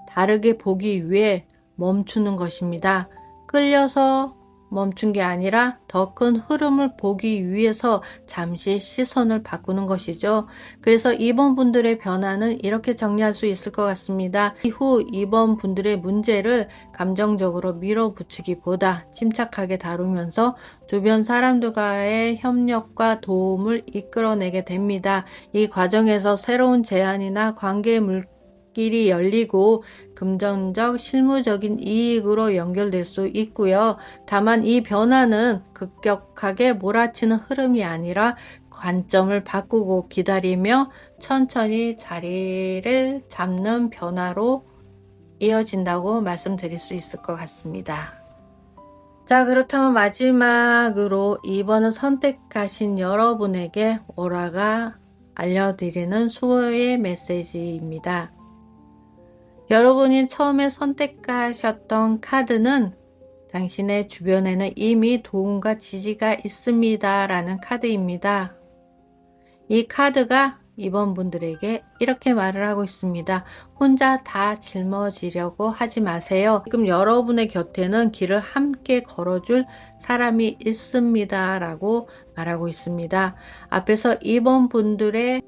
다르게 보기 위해 멈추는 것입니다. 끌려서 멈춘 게 아니라 더 큰 흐름을 보기 위해서 잠시 시선을 바꾸는 것이죠. 그래서 이번 분들의 변화는 이렇게 정리할 수 있을 것 같습니다. 이후 이번 분들의 문제를 감정적으로 밀어붙이기보다 침착하게 다루면서 주변 사람들과의 협력과 도움을 이끌어내게 됩니다. 이 과정에서 새로운 제안이나 관계 길이 열리고 금전적 실무적인 이익으로 연결될 수 있고요. 다만 이 변화는 급격하게 몰아치는 흐름이 아니라 관점을 바꾸고 기다리며 천천히 자리를 잡는 변화로 이어진다고 말씀드릴 수 있을 것 같습니다. 자, 그렇다면 마지막으로 2번을 선택하신 여러분에게 오라가 알려드리는 수호의 메시지입니다. 여러분이 처음에 선택하셨던 카드는 당신의 주변에는 이미 도움과 지지가 있습니다 라는 카드입니다. 이 카드가 이번 분들에게 이렇게 말을 하고 있습니다. 혼자 다 짊어지려고 하지 마세요. 지금 여러분의 곁에는 길을 함께 걸어줄 사람이 있습니다 라고 말하고 있습니다. 앞에서 이번 분들의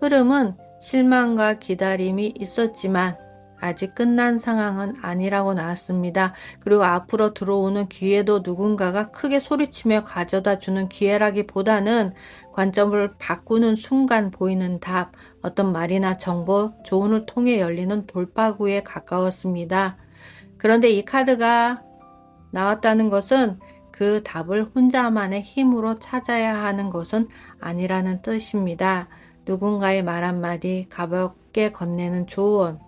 흐름은 실망과 기다림이 있었지만 아직 끝난 상황은 아니라고 나왔습니다. 그리고 앞으로 들어오는 기회도 누군가가 크게 소리치며 가져다 주는 기회라기보다는 관점을 바꾸는 순간 보이는 답, 어떤 말이나 정보, 조언을 통해 열리는 돌파구에 가까웠습니다. 그런데 이 카드가 나왔다는 것은 그 답을 혼자만의 힘으로 찾아야 하는 것은 아니라는 뜻입니다. 누군가의 말 한마디, 가볍게 건네는 조언,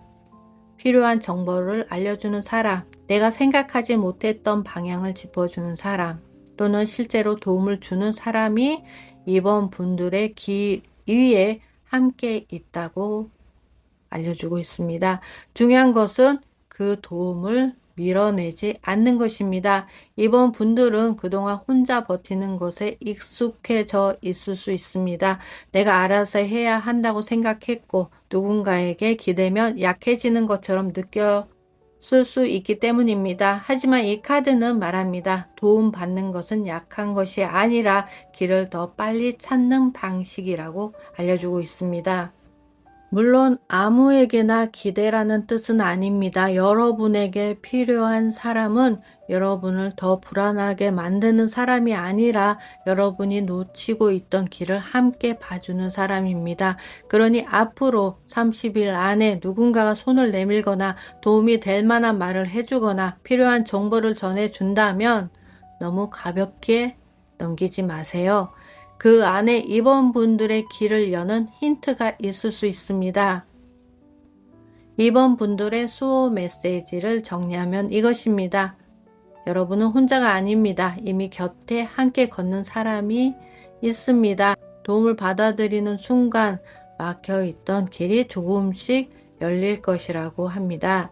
필요한 정보를 알려주는 사람, 내가 생각하지 못했던 방향을 짚어주는 사람, 또는 실제로 도움을 주는 사람이 이번 분들의 길 위에 함께 있다고 알려주고 있습니다. 중요한 것은 그 도움을 밀어내지 않는 것입니다. 이번 분들은 그동안 혼자 버티는 것에 익숙해져 있을 수 있습니다. 내가 알아서 해야 한다고 생각했고 누군가에게 기대면 약해지는 것처럼 느꼈을 수 있기 때문입니다. 하지만 이 카드는 말합니다. 도움받는 것은 약한 것이 아니라 길을 더 빨리 찾는 방식이라고 알려주고 있습니다. 물론 아무에게나 기대라는 뜻은 아닙니다. 여러분에게 필요한 사람은 여러분을 더 불안하게 만드는 사람이 아니라 여러분이 놓치고 있던 길을 함께 봐주는 사람입니다. 그러니 앞으로 30일 안에 누군가가 손을 내밀거나 도움이 될 만한 말을 해주거나 필요한 정보를 전해준다면 너무 가볍게 넘기지 마세요. 그 안에 이번 분들의 길을 여는 힌트가 있을 수 있습니다. 이번 분들의 수호 메시지를 정리하면 이것입니다. 여러분은 혼자가 아닙니다. 이미 곁에 함께 걷는 사람이 있습니다. 도움을 받아들이는 순간 막혀있던 길이 조금씩 열릴 것이라고 합니다.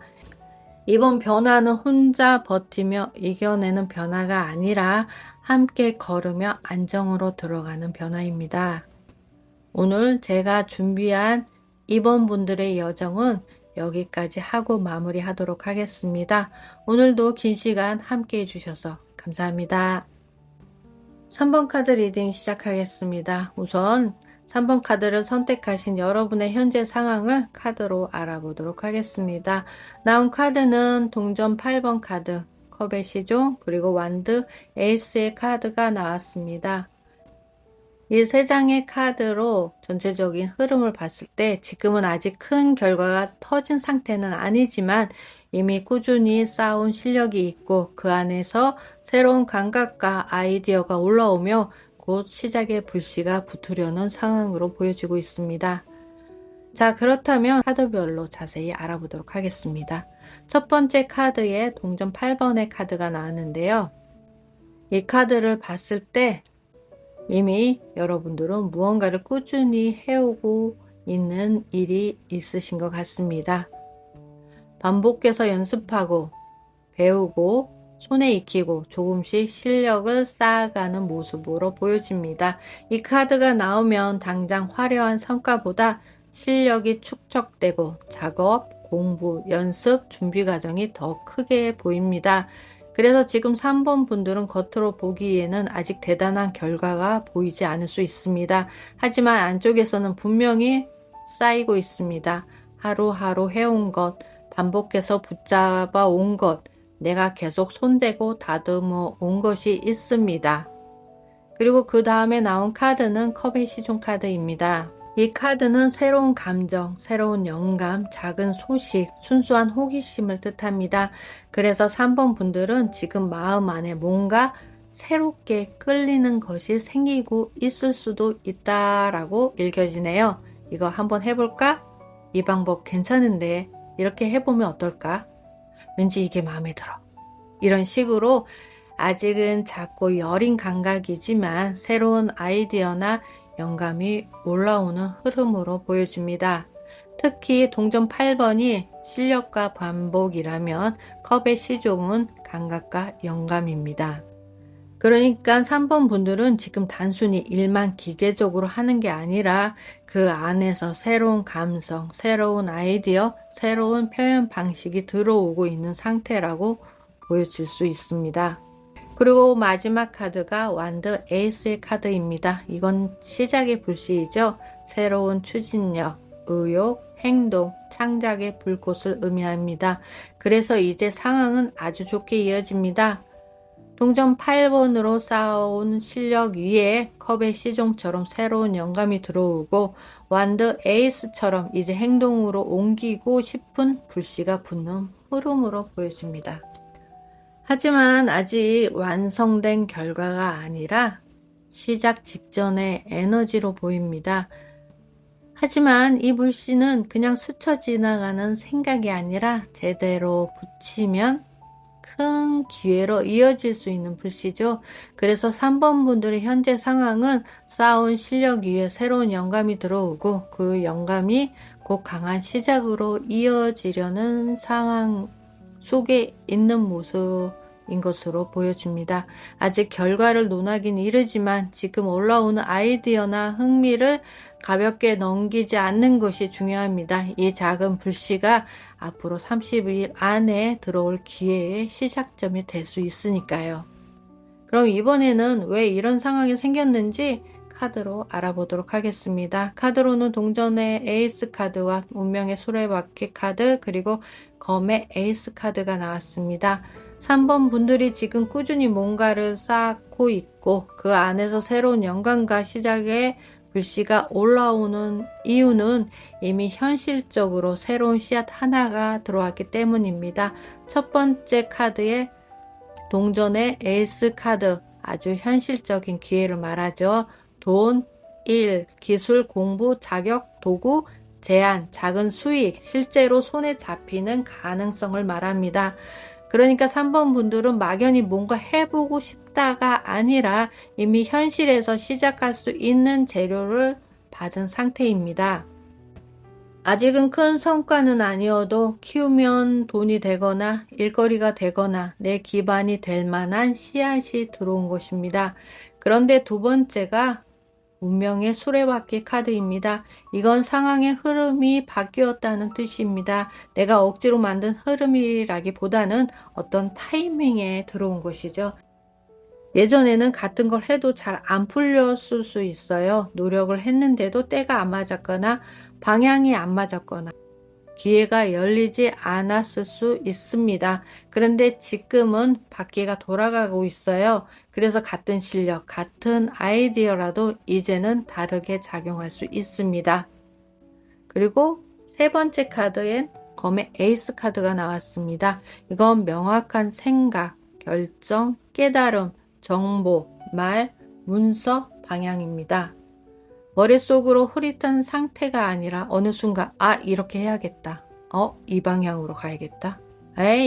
이번 변화는 혼자 버티며 이겨내는 변화가 아니라 함께 걸으며 안정으로 들어가는 변화입니다. 오늘 제가 준비한 이번 분들의 여정은 여기까지 하고 마무리하도록 하겠습니다. 오늘도 긴 시간 함께 해주셔서 감사합니다. 3번 카드 리딩 시작하겠습니다. 우선 3번 카드를 선택하신 여러분의 현재 상황을 카드로 알아보도록 하겠습니다. 나온 카드는 동전 8번 카드, 컵의 시종, 그리고 완드, 에이스의 카드가 나왔습니다. 이 세 장의 카드로 전체적인 흐름을 봤을 때 지금은 아직 큰 결과가 터진 상태는 아니지만 이미 꾸준히 쌓아온 실력이 있고 그 안에서 새로운 감각과 아이디어가 올라오며 곧 시작의 불씨가 붙으려는 상황으로 보여지고 있습니다. 자, 그렇다면 카드별로 자세히 알아보도록 하겠습니다. 첫 번째 카드에 동전 8번의 카드가 나왔는데요. 이 카드를 봤을 때 이미 여러분들은 무언가를 꾸준히 해오고 있는 일이 있으신 것 같습니다. 반복해서 연습하고 배우고 손에 익히고 조금씩 실력을 쌓아가는 모습으로 보여집니다. 이 카드가 나오면 당장 화려한 성과보다 실력이 축적되고 작업, 공부, 연습, 준비 과정이 더 크게 보입니다. 그래서 지금 3번 분들은 겉으로 보기에는 아직 대단한 결과가 보이지 않을 수 있습니다. 하지만 안쪽에서는 분명히 쌓이고 있습니다. 하루하루 해온 것, 반복해서 붙잡아 온 것, 내가 계속 손대고 다듬어 온 것이 있습니다. 그리고 그 다음에 나온 카드는 컵의 시종 카드입니다. 이 카드는 새로운 감정, 새로운 영감, 작은 소식, 순수한 호기심을 뜻합니다. 그래서 3번 분들은 지금 마음 안에 뭔가 새롭게 끌리는 것이 생기고 있을 수도 있다라고 읽혀지네요. 이거 한번 해볼까? 이 방법 괜찮은데 이렇게 해보면 어떨까? 왠지 이게 마음에 들어. 이런 식으로 아직은 작고 여린 감각이지만 새로운 아이디어나 영감이 올라오는 흐름으로 보여집니다. 특히 동전 8번이 실력과 반복이라면 컵의 시종은 감각과 영감입니다. 그러니까 3번 분들은 지금 단순히 일만 기계적으로 하는 게 아니라 그 안에서 새로운 감성, 새로운 아이디어, 새로운 표현 방식이 들어오고 있는 상태라고 보여질 수 있습니다. 그리고 마지막 카드가 완드 에이스의 카드입니다. 이건 시작의 불씨이죠. 새로운 추진력, 의욕, 행동, 창작의 불꽃을 의미합니다. 그래서 이제 상황은 아주 좋게 이어집니다. 동전 8번으로 쌓아온 실력 위에 컵의 시종처럼 새로운 영감이 들어오고 완드 에이스처럼 이제 행동으로 옮기고 싶은 불씨가 붙는 흐름으로 보여집니다. 하지만 아직 완성된 결과가 아니라 시작 직전의 에너지로 보입니다. 하지만 이 불씨는 그냥 스쳐 지나가는 생각이 아니라 제대로 붙이면 큰 기회로 이어질 수 있는 불씨죠. 그래서 3번 분들의 현재 상황은 쌓아온 실력 위에 새로운 영감이 들어오고 그 영감이 곧 강한 시작으로 이어지려는 상황 속에 있는 모습인 것으로 보여집니다. 아직 결과를 논하긴 이르지만 지금 올라오는 아이디어나 흥미를 가볍게 넘기지 않는 것이 중요합니다. 이 작은 불씨가 앞으로 30일 안에 들어올 기회의 시작점이 될 수 있으니까요. 그럼 이번에는 왜 이런 상황이 생겼는지 카드로 알아보도록 하겠습니다. 카드로는 동전의 에이스 카드와 운명의 수레바퀴 카드 그리고 검의 에이스 카드가 나왔습니다. 3번 분들이 지금 꾸준히 뭔가를 쌓고 있고 그 안에서 새로운 영감과 시작의 불씨가 올라오는 이유는 이미 현실적으로 새로운 씨앗 하나가 들어왔기 때문입니다. 첫 번째 카드의 동전의 에이스 카드, 아주 현실적인 기회를 말하죠. 돈, 일, 기술, 공부, 자격, 도구, 제한, 작은 수익, 실제로 손에 잡히는 가능성을 말합니다. 그러니까 3번 분들은 막연히 뭔가 해보고 싶다가 아니라 이미 현실에서 시작할 수 있는 재료를 받은 상태입니다. 아직은 큰 성과는 아니어도 키우면 돈이 되거나 일거리가 되거나 내 기반이 될 만한 씨앗이 들어온 것입니다. 그런데 두 번째가 운명의 수레바퀴 카드입니다. 이건 상황의 흐름이 바뀌었다는 뜻입니다. 내가 억지로 만든 흐름이라기보다는 어떤 타이밍에 들어온 것이죠. 예전에는 같은 걸 해도 잘 안 풀렸을 수 있어요. 노력을 했는데도 때가 안 맞았거나 방향이 안 맞았거나 기회가 열리지 않았을 수 있습니다. 그런데 지금은 바퀴가 돌아가고 있어요. 그래서 같은 실력, 같은 아이디어라도 이제는 다르게 작용할 수 있습니다. 그리고 세 번째 카드엔 검의 에이스 카드가 나왔습니다. 이건 명확한 생각, 결정, 깨달음, 정보, 말, 문서, 방향입니다. 머릿속으로 흐릿한 상태가 아니라 어느 순간 이렇게 해야겠다. 이 방향으로 가야겠다.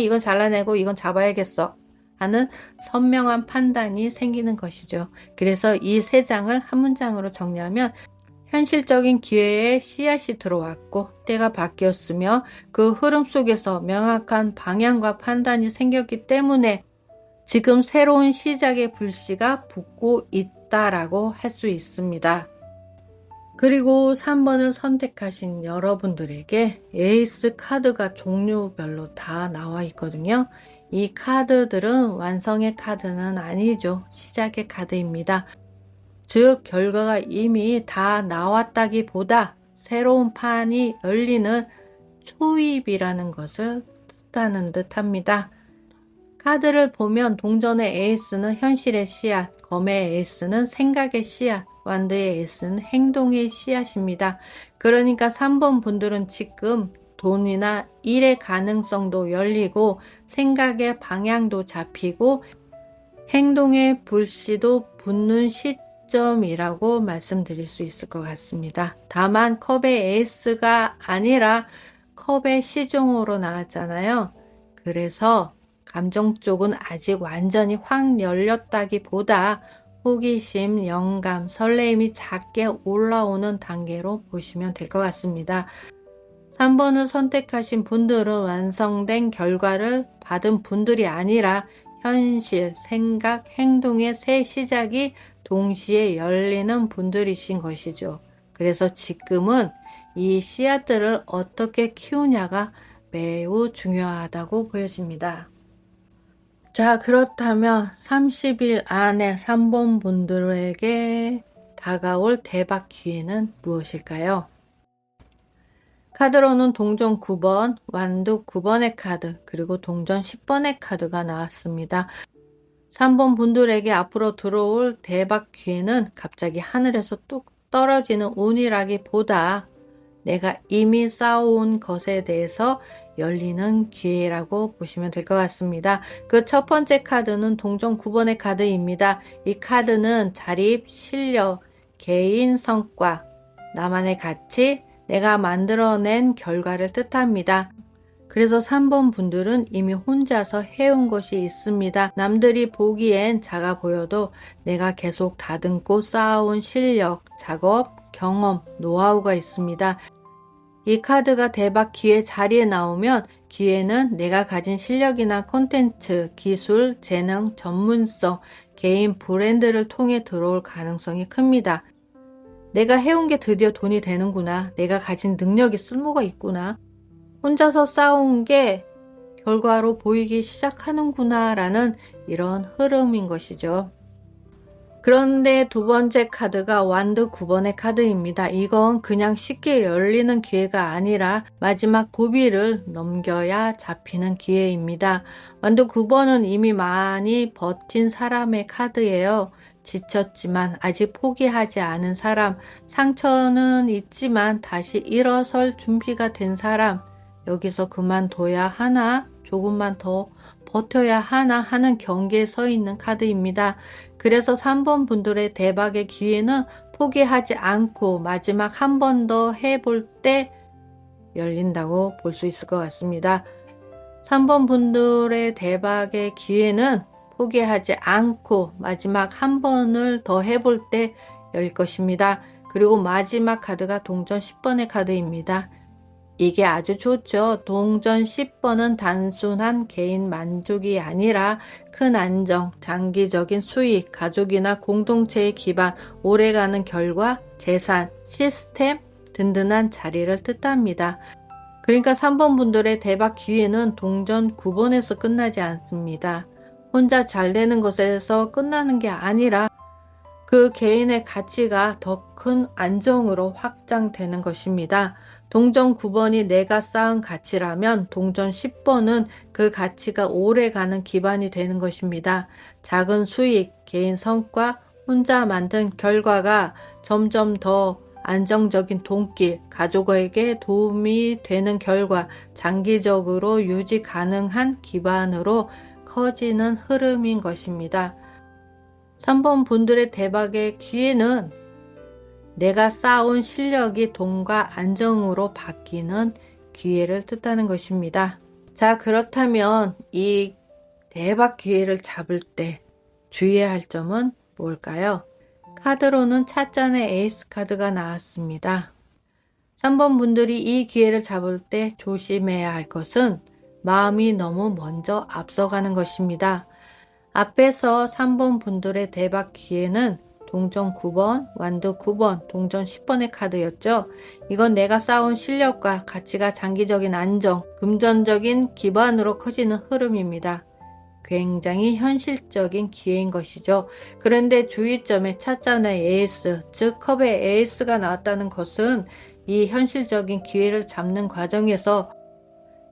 이건 잘라내고 이건 잡아야겠어. 하는 선명한 판단이 생기는 것이죠. 그래서 이 세 장을 한 문장으로 정리하면 현실적인 기회에 씨앗이 들어왔고 때가 바뀌었으며 그 흐름 속에서 명확한 방향과 판단이 생겼기 때문에 지금 새로운 시작의 불씨가 붙고 있다라고 할 수 있습니다. 그리고 3번을 선택하신 여러분들에게 에이스 카드가 종류별로 다 나와 있거든요. 이 카드들은 완성의 카드는 아니죠. 시작의 카드입니다. 즉 결과가 이미 다 나왔다기보다 새로운 판이 열리는 초입이라는 것을 뜻하는 듯합니다. 카드를 보면 동전의 에이스는 현실의 씨앗, 검의 에이스는 생각의 씨앗, 완드의 에이스는 행동의 씨앗입니다. 그러니까 3번 분들은 지금 돈이나 일의 가능성도 열리고 생각의 방향도 잡히고 행동의 불씨도 붙는 시점이라고 말씀드릴 수 있을 것 같습니다. 다만 컵의 에이스가 아니라 컵의 시종으로 나왔잖아요. 그래서 감정 쪽은 아직 완전히 확 열렸다기보다 호기심, 영감, 설레임이 작게 올라오는 단계로 보시면 될 것 같습니다. 3번을 선택하신 분들은 완성된 결과를 받은 분들이 아니라 현실, 생각, 행동의 새 시작이 동시에 열리는 분들이신 것이죠. 그래서 지금은 이 씨앗들을 어떻게 키우냐가 매우 중요하다고 보여집니다. 자, 그렇다면 30일 안에 3번 분들에게 다가올 대박 기회는 무엇일까요? 카드로는 동전 9번, 완두 9번의 카드, 그리고 동전 10번의 카드가 나왔습니다. 3번 분들에게 앞으로 들어올 대박 기회는 갑자기 하늘에서 뚝 떨어지는 운이라기보다 내가 이미 쌓아온 것에 대해서 열리는 기회라고 보시면 될 것 같습니다. 그 첫 번째 카드는 동전 9번의 카드입니다. 이 카드는 자립, 실력, 개인 성과, 나만의 가치, 내가 만들어낸 결과를 뜻합니다. 그래서 3번 분들은 이미 혼자서 해온 것이 있습니다. 남들이 보기엔 작아 보여도 내가 계속 다듬고 쌓아온 실력, 작업, 경험, 노하우가 있습니다. 이 카드가 대박 기회 자리에 나오면 기회는 내가 가진 실력이나 콘텐츠, 기술, 재능, 전문성, 개인 브랜드를 통해 들어올 가능성이 큽니다. 내가 해온 게 드디어 돈이 되는구나. 내가 가진 능력이 쓸모가 있구나. 혼자서 쌓아온 게 결과로 보이기 시작하는구나 라는 이런 흐름인 것이죠. 그런데 두 번째 카드가 완두 9번의 카드입니다. 이건 그냥 쉽게 열리는 기회가 아니라 마지막 고비를 넘겨야 잡히는 기회입니다. 완두 9번은 이미 많이 버틴 사람의 카드예요. 지쳤지만 아직 포기하지 않은 사람, 상처는 있지만 다시 일어설 준비가 된 사람, 여기서 그만둬야 하나, 조금만 더 버텨야 하나 하는 경계에 서 있는 카드입니다. 그래서 3번 분들의 대박의 기회는 포기하지 않고 마지막 한 번 더 해볼 때 열린다고 볼 수 있을 것 같습니다. 3번 분들의 대박의 기회는 포기하지 않고 마지막 한 번을 더 해볼 때 열릴 것입니다. 그리고 마지막 카드가 동전 10번의 카드입니다. 이게 아주 좋죠. 동전 10번은 단순한 개인 만족이 아니라 큰 안정, 장기적인 수익, 가족이나 공동체의 기반, 오래가는 결과, 재산, 시스템, 든든한 자리를 뜻합니다. 그러니까 3번 분들의 대박 기회는 동전 9번에서 끝나지 않습니다. 혼자 잘 되는 것에서 끝나는 게 아니라 그 개인의 가치가 더 큰 안정으로 확장되는 것입니다. 동전 9번이 내가 쌓은 가치라면 동전 10번은 그 가치가 오래가는 기반이 되는 것입니다. 작은 수익, 개인 성과, 혼자 만든 결과가 점점 더 안정적인 돈길, 가족에게 도움이 되는 결과, 장기적으로 유지 가능한 기반으로 커지는 흐름인 것입니다. 3번 분들의 대박의 기회는 내가 쌓아온 실력이 돈과 안정으로 바뀌는 기회를 뜻하는 것입니다. 자, 그렇다면 이 대박 기회를 잡을 때 주의해야 할 점은 뭘까요? 카드로는 찻잔의 에이스 카드가 나왔습니다. 3번 분들이 이 기회를 잡을 때 조심해야 할 것은 마음이 너무 먼저 앞서가는 것입니다. 앞에서 3번 분들의 대박 기회는 동전 9번, 완두 9번, 동전 10번의 카드였죠. 이건 내가 쌓아온 실력과 가치가 장기적인 안정, 금전적인 기반으로 커지는 흐름입니다. 굉장히 현실적인 기회인 것이죠. 그런데 주의점에 찻잔의 에이스, 즉 컵의 에이스가 나왔다는 것은 이 현실적인 기회를 잡는 과정에서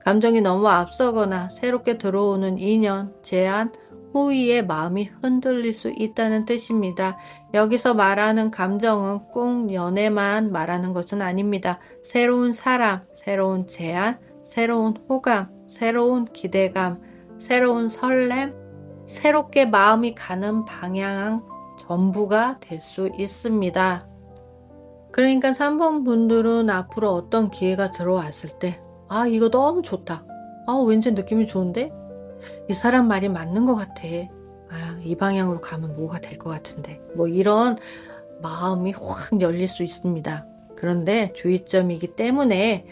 감정이 너무 앞서거나 새롭게 들어오는 인연, 제안, 호의의 마음이 흔들릴 수 있다는 뜻입니다. 여기서 말하는 감정은 꼭 연애만 말하는 것은 아닙니다. 새로운 사람, 새로운 제안, 새로운 호감, 새로운 기대감, 새로운 설렘, 새롭게 마음이 가는 방향 전부가 될 수 있습니다. 그러니까 3번 분들은 앞으로 어떤 기회가 들어왔을 때 이거 너무 좋다. 왠지 느낌이 좋은데? 이 사람 말이 맞는 것 같아. 아, 이 방향으로 가면 뭐가 될 것 같은데. 뭐 이런 마음이 확 열릴 수 있습니다. 그런데 주의점이기 때문에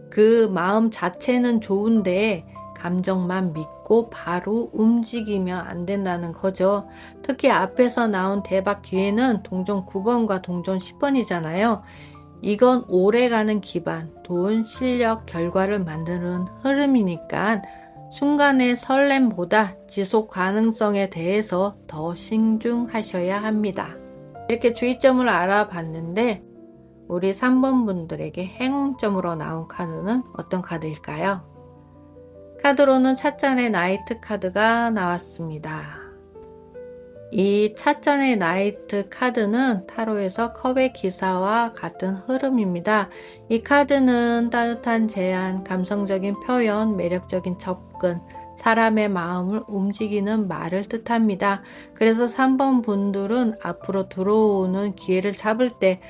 그 마음 자체는 좋은데 감정만 믿고 바로 움직이면 안 된다는 거죠. 특히 앞에서 나온 대박 기회는 동전 9번과 동전 10번이잖아요. 이건 오래가는 기반, 돈, 실력, 결과를 만드는 흐름이니까 순간의 설렘보다 지속 가능성에 대해서 더 신중하셔야 합니다. 이렇게 주의점을 알아봤는데 우리 3번 분들에게 행운점으로 나온 카드는 어떤 카드일까요? 카드로는 찻잔의 나이트 카드가 나왔습니다. 이 찻잔의 나이트 카드는 타로에서 컵의 기사와 같은 흐름입니다. 이 카드는 따뜻한 제안, 감성적인 표현, 매력적인 접근, 사람의 마음을 움직이는 말을 뜻합니다. 그래서 3번 분들은 앞으로 들어오는 기회를 잡을 때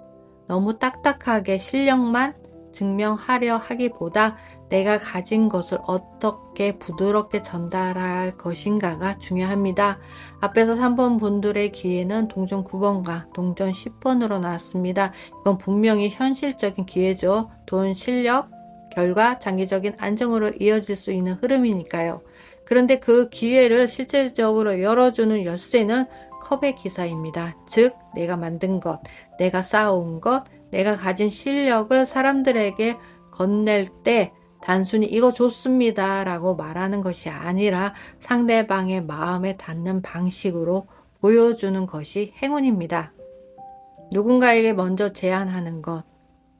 너무 딱딱하게 실력만 증명하려 하기보다 내가 가진 것을 어떻게 부드럽게 전달할 것인가가 중요합니다. 앞에서 3번 분들의 기회는 동전 9번과 동전 10번으로 나왔습니다. 이건 분명히 현실적인 기회죠. 돈, 실력, 결과, 장기적인 안정으로 이어질 수 있는 흐름이니까요. 그런데 그 기회를 실제적으로 열어주는 열쇠는 컵의 기사입니다. 즉, 내가 만든 것, 내가 쌓아온 것, 내가 가진 실력을 사람들에게 건넬 때 단순히 이거 좋습니다 라고 말하는 것이 아니라 상대방의 마음에 닿는 방식으로 보여주는 것이 행운입니다. 누군가에게 먼저 제안하는 것,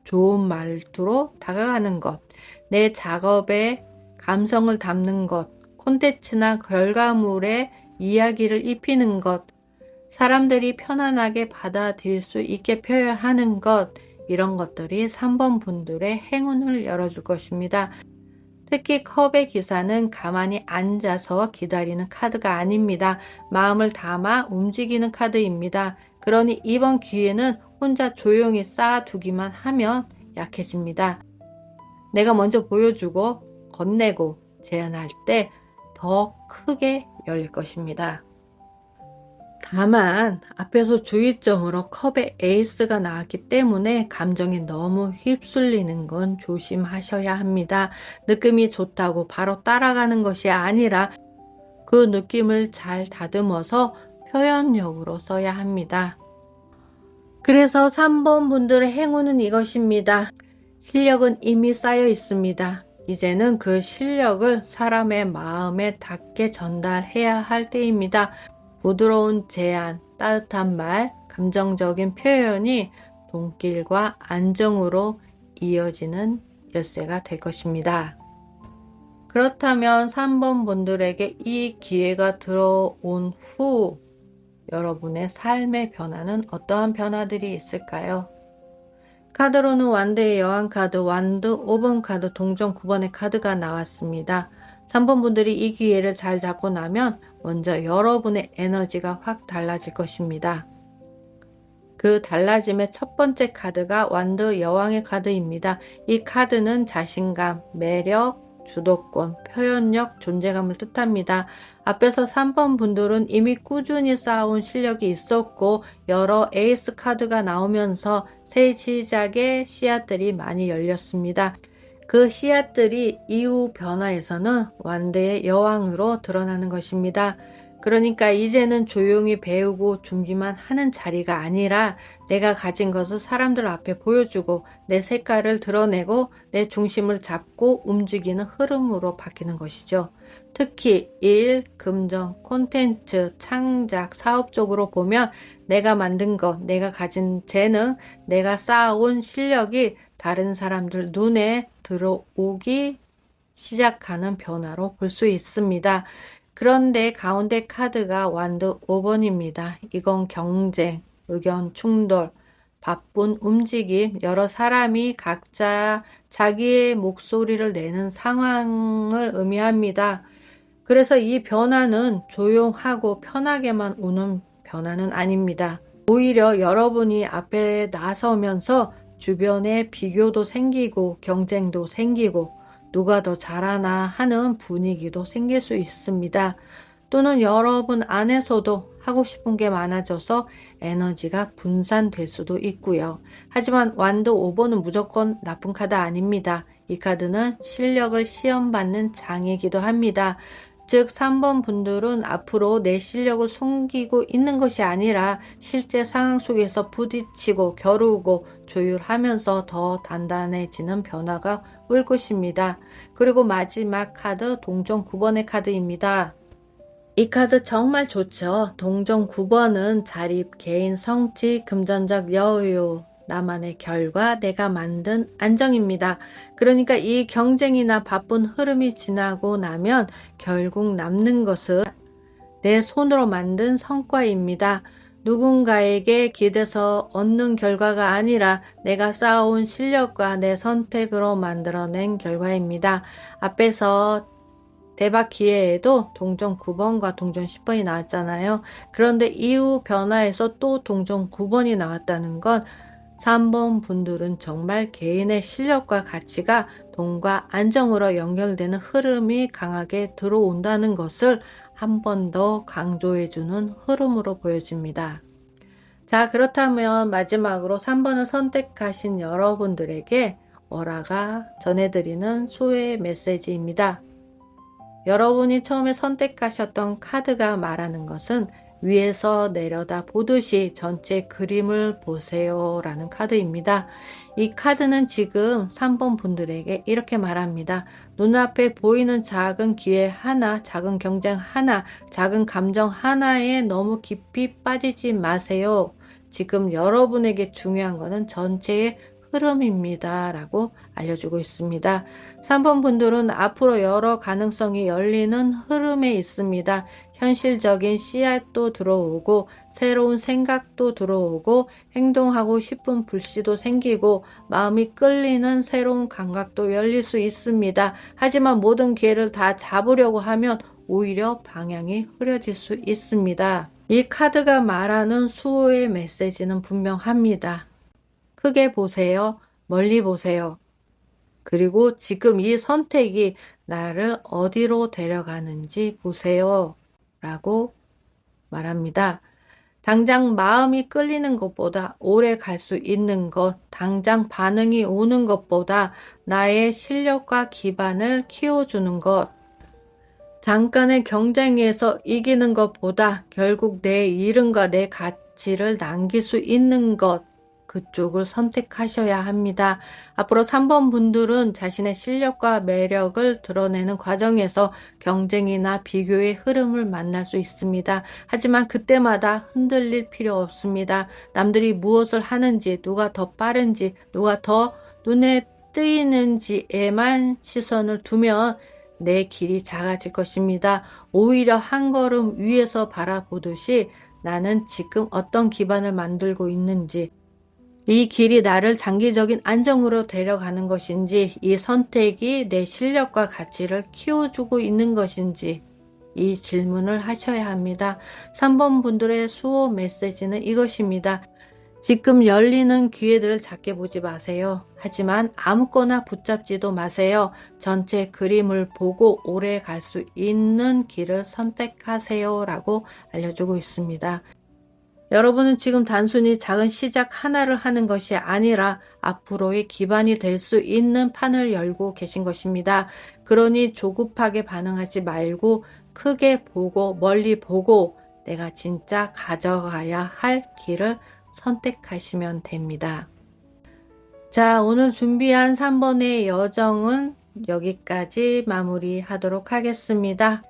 좋은 말투로 다가가는 것, 내 작업에 감성을 담는 것, 콘텐츠나 결과물에 이야기를 입히는 것, 사람들이 편안하게 받아들일 수 있게 표현하는 것, 이런 것들이 3번 분들의 행운을 열어줄 것입니다. 특히 컵의 기사는 가만히 앉아서 기다리는 카드가 아닙니다. 마음을 담아 움직이는 카드입니다. 그러니 이번 기회는 혼자 조용히 쌓아두기만 하면 약해집니다. 내가 먼저 보여주고 건네고 제안할 때 더 크게 열릴 것입니다. 다만 앞에서 주의점으로 컵의 에이스가 나왔기 때문에 감정이 너무 휩쓸리는 건 조심하셔야 합니다. 느낌이 좋다고 바로 따라가는 것이 아니라 그 느낌을 잘 다듬어서 표현력으로 써야 합니다. 그래서 3번 분들의 행운은 이것입니다. 실력은 이미 쌓여 있습니다. 이제는 그 실력을 사람의 마음에 닿게 전달해야 할 때입니다. 부드러운 제안, 따뜻한 말, 감정적인 표현이 돈길과 안정으로 이어지는 열쇠가 될 것입니다. 그렇다면 3번 분들에게 이 기회가 들어온 후 여러분의 삶의 변화는 어떠한 변화들이 있을까요? 카드로는 완드의 여왕 카드, 완드 5번 카드, 동전 9번의 카드가 나왔습니다. 3번 분들이 이 기회를 잘 잡고 나면 먼저 여러분의 에너지가 확 달라질 것입니다. 그 달라짐의 첫 번째 카드가 완드 여왕의 카드입니다. 이 카드는 자신감, 매력, 주도권, 표현력, 존재감을 뜻합니다. 앞에서 3번 분들은 이미 꾸준히 쌓아온 실력이 있었고 여러 에이스 카드가 나오면서 새 시작의 씨앗들이 많이 열렸습니다. 그 씨앗들이 이후 변화에서는 완드의 여왕으로 드러나는 것입니다. 그러니까 이제는 조용히 배우고 준비만 하는 자리가 아니라 내가 가진 것을 사람들 앞에 보여주고 내 색깔을 드러내고 내 중심을 잡고 움직이는 흐름으로 바뀌는 것이죠. 특히 일, 금전, 콘텐츠, 창작, 사업 쪽으로 보면 내가 만든 것, 내가 가진 재능, 내가 쌓아온 실력이 다른 사람들 눈에 들어오기 시작하는 변화로 볼 수 있습니다. 그런데 가운데 카드가 완드 5번입니다. 이건 경쟁, 의견 충돌, 바쁜 움직임, 여러 사람이 각자 자기의 목소리를 내는 상황을 의미합니다. 그래서 이 변화는 조용하고 편하게만 오는 변화는 아닙니다. 오히려 여러분이 앞에 나서면서 주변에 비교도 생기고 경쟁도 생기고 누가 더 잘하나 하는 분위기도 생길 수 있습니다. 또는 여러분 안에서도 하고 싶은 게 많아져서 에너지가 분산될 수도 있고요. 하지만 완드 5번은 무조건 나쁜 카드 아닙니다. 이 카드는 실력을 시험받는 장이기도 합니다. 즉 3번 분들은 앞으로 내 실력을 숨기고 있는 것이 아니라 실제 상황 속에서 부딪히고 겨루고 조율하면서 더 단단해지는 변화가 올 것입니다. 그리고 마지막 카드 동전 9번의 카드입니다. 이 카드 정말 좋죠. 동전 9번은 자립, 개인 성취, 금전적 여유, 나만의 결과, 내가 만든 안정입니다. 그러니까 이 경쟁이나 바쁜 흐름이 지나고 나면 결국 남는 것은 내 손으로 만든 성과입니다. 누군가에게 기대서 얻는 결과가 아니라 내가 쌓아온 실력과 내 선택으로 만들어낸 결과입니다. 앞에서 대박 기회에도 동전 9번과 동전 10번이 나왔잖아요. 그런데 이후 변화에서 또 동전 9번이 나왔다는 건 3번 분들은 정말 개인의 실력과 가치가 돈과 안정으로 연결되는 흐름이 강하게 들어온다는 것을 한 번 더 강조해주는 흐름으로 보여집니다. 자, 그렇다면 마지막으로 3번을 선택하신 여러분들에게 월화가 전해드리는 소외 메시지입니다. 여러분이 처음에 선택하셨던 카드가 말하는 것은 위에서 내려다 보듯이 전체 그림을 보세요 라는 카드입니다. 이 카드는 지금 3번 분들에게 이렇게 말합니다. 눈앞에 보이는 작은 기회 하나, 작은 경쟁 하나, 작은 감정 하나에 너무 깊이 빠지지 마세요. 지금 여러분에게 중요한 것은 전체의 흐름입니다 라고 알려주고 있습니다. 3번 분들은 앞으로 여러 가능성이 열리는 흐름에 있습니다. 현실적인 씨앗도 들어오고 새로운 생각도 들어오고 행동하고 싶은 불씨도 생기고 마음이 끌리는 새로운 감각도 열릴 수 있습니다. 하지만 모든 기회를 다 잡으려고 하면 오히려 방향이 흐려질 수 있습니다. 이 카드가 말하는 수호의 메시지는 분명합니다. 크게 보세요. 멀리 보세요. 그리고 지금 이 선택이 나를 어디로 데려가는지 보세요. 라고 말합니다. 당장 마음이 끌리는 것보다 오래 갈 수 있는 것, 당장 반응이 오는 것보다 나의 실력과 기반을 키워주는 것, 잠깐의 경쟁에서 이기는 것보다 결국 내 이름과 내 가치를 남길 수 있는 것, 그쪽을 선택하셔야 합니다. 앞으로 3번 분들은 자신의 실력과 매력을 드러내는 과정에서 경쟁이나 비교의 흐름을 만날 수 있습니다. 하지만 그때마다 흔들릴 필요 없습니다. 남들이 무엇을 하는지, 누가 더 빠른지, 누가 더 눈에 띄는지에만 시선을 두면 내 길이 작아질 것입니다. 오히려 한 걸음 위에서 바라보듯이 나는 지금 어떤 기반을 만들고 있는지, 이 길이 나를 장기적인 안정으로 데려가는 것인지, 이 선택이 내 실력과 가치를 키워주고 있는 것인지 이 질문을 하셔야 합니다. 3번 분들의 수호 메시지는 이것입니다. 지금 열리는 기회들을 작게 보지 마세요. 하지만 아무거나 붙잡지도 마세요. 전체 그림을 보고 오래 갈 수 있는 길을 선택하세요 라고 알려주고 있습니다. 여러분은 지금 단순히 작은 시작 하나를 하는 것이 아니라 앞으로의 기반이 될 수 있는 판을 열고 계신 것입니다. 그러니 조급하게 반응하지 말고 크게 보고 멀리 보고 내가 진짜 가져가야 할 길을 선택하시면 됩니다. 자, 오늘 준비한 3번의 여정은 여기까지 마무리하도록 하겠습니다.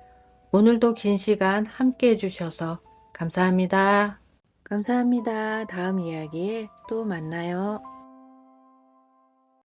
오늘도 긴 시간 함께 해주셔서 감사합니다. 감사합니다. 다음 이야기에 또 만나요.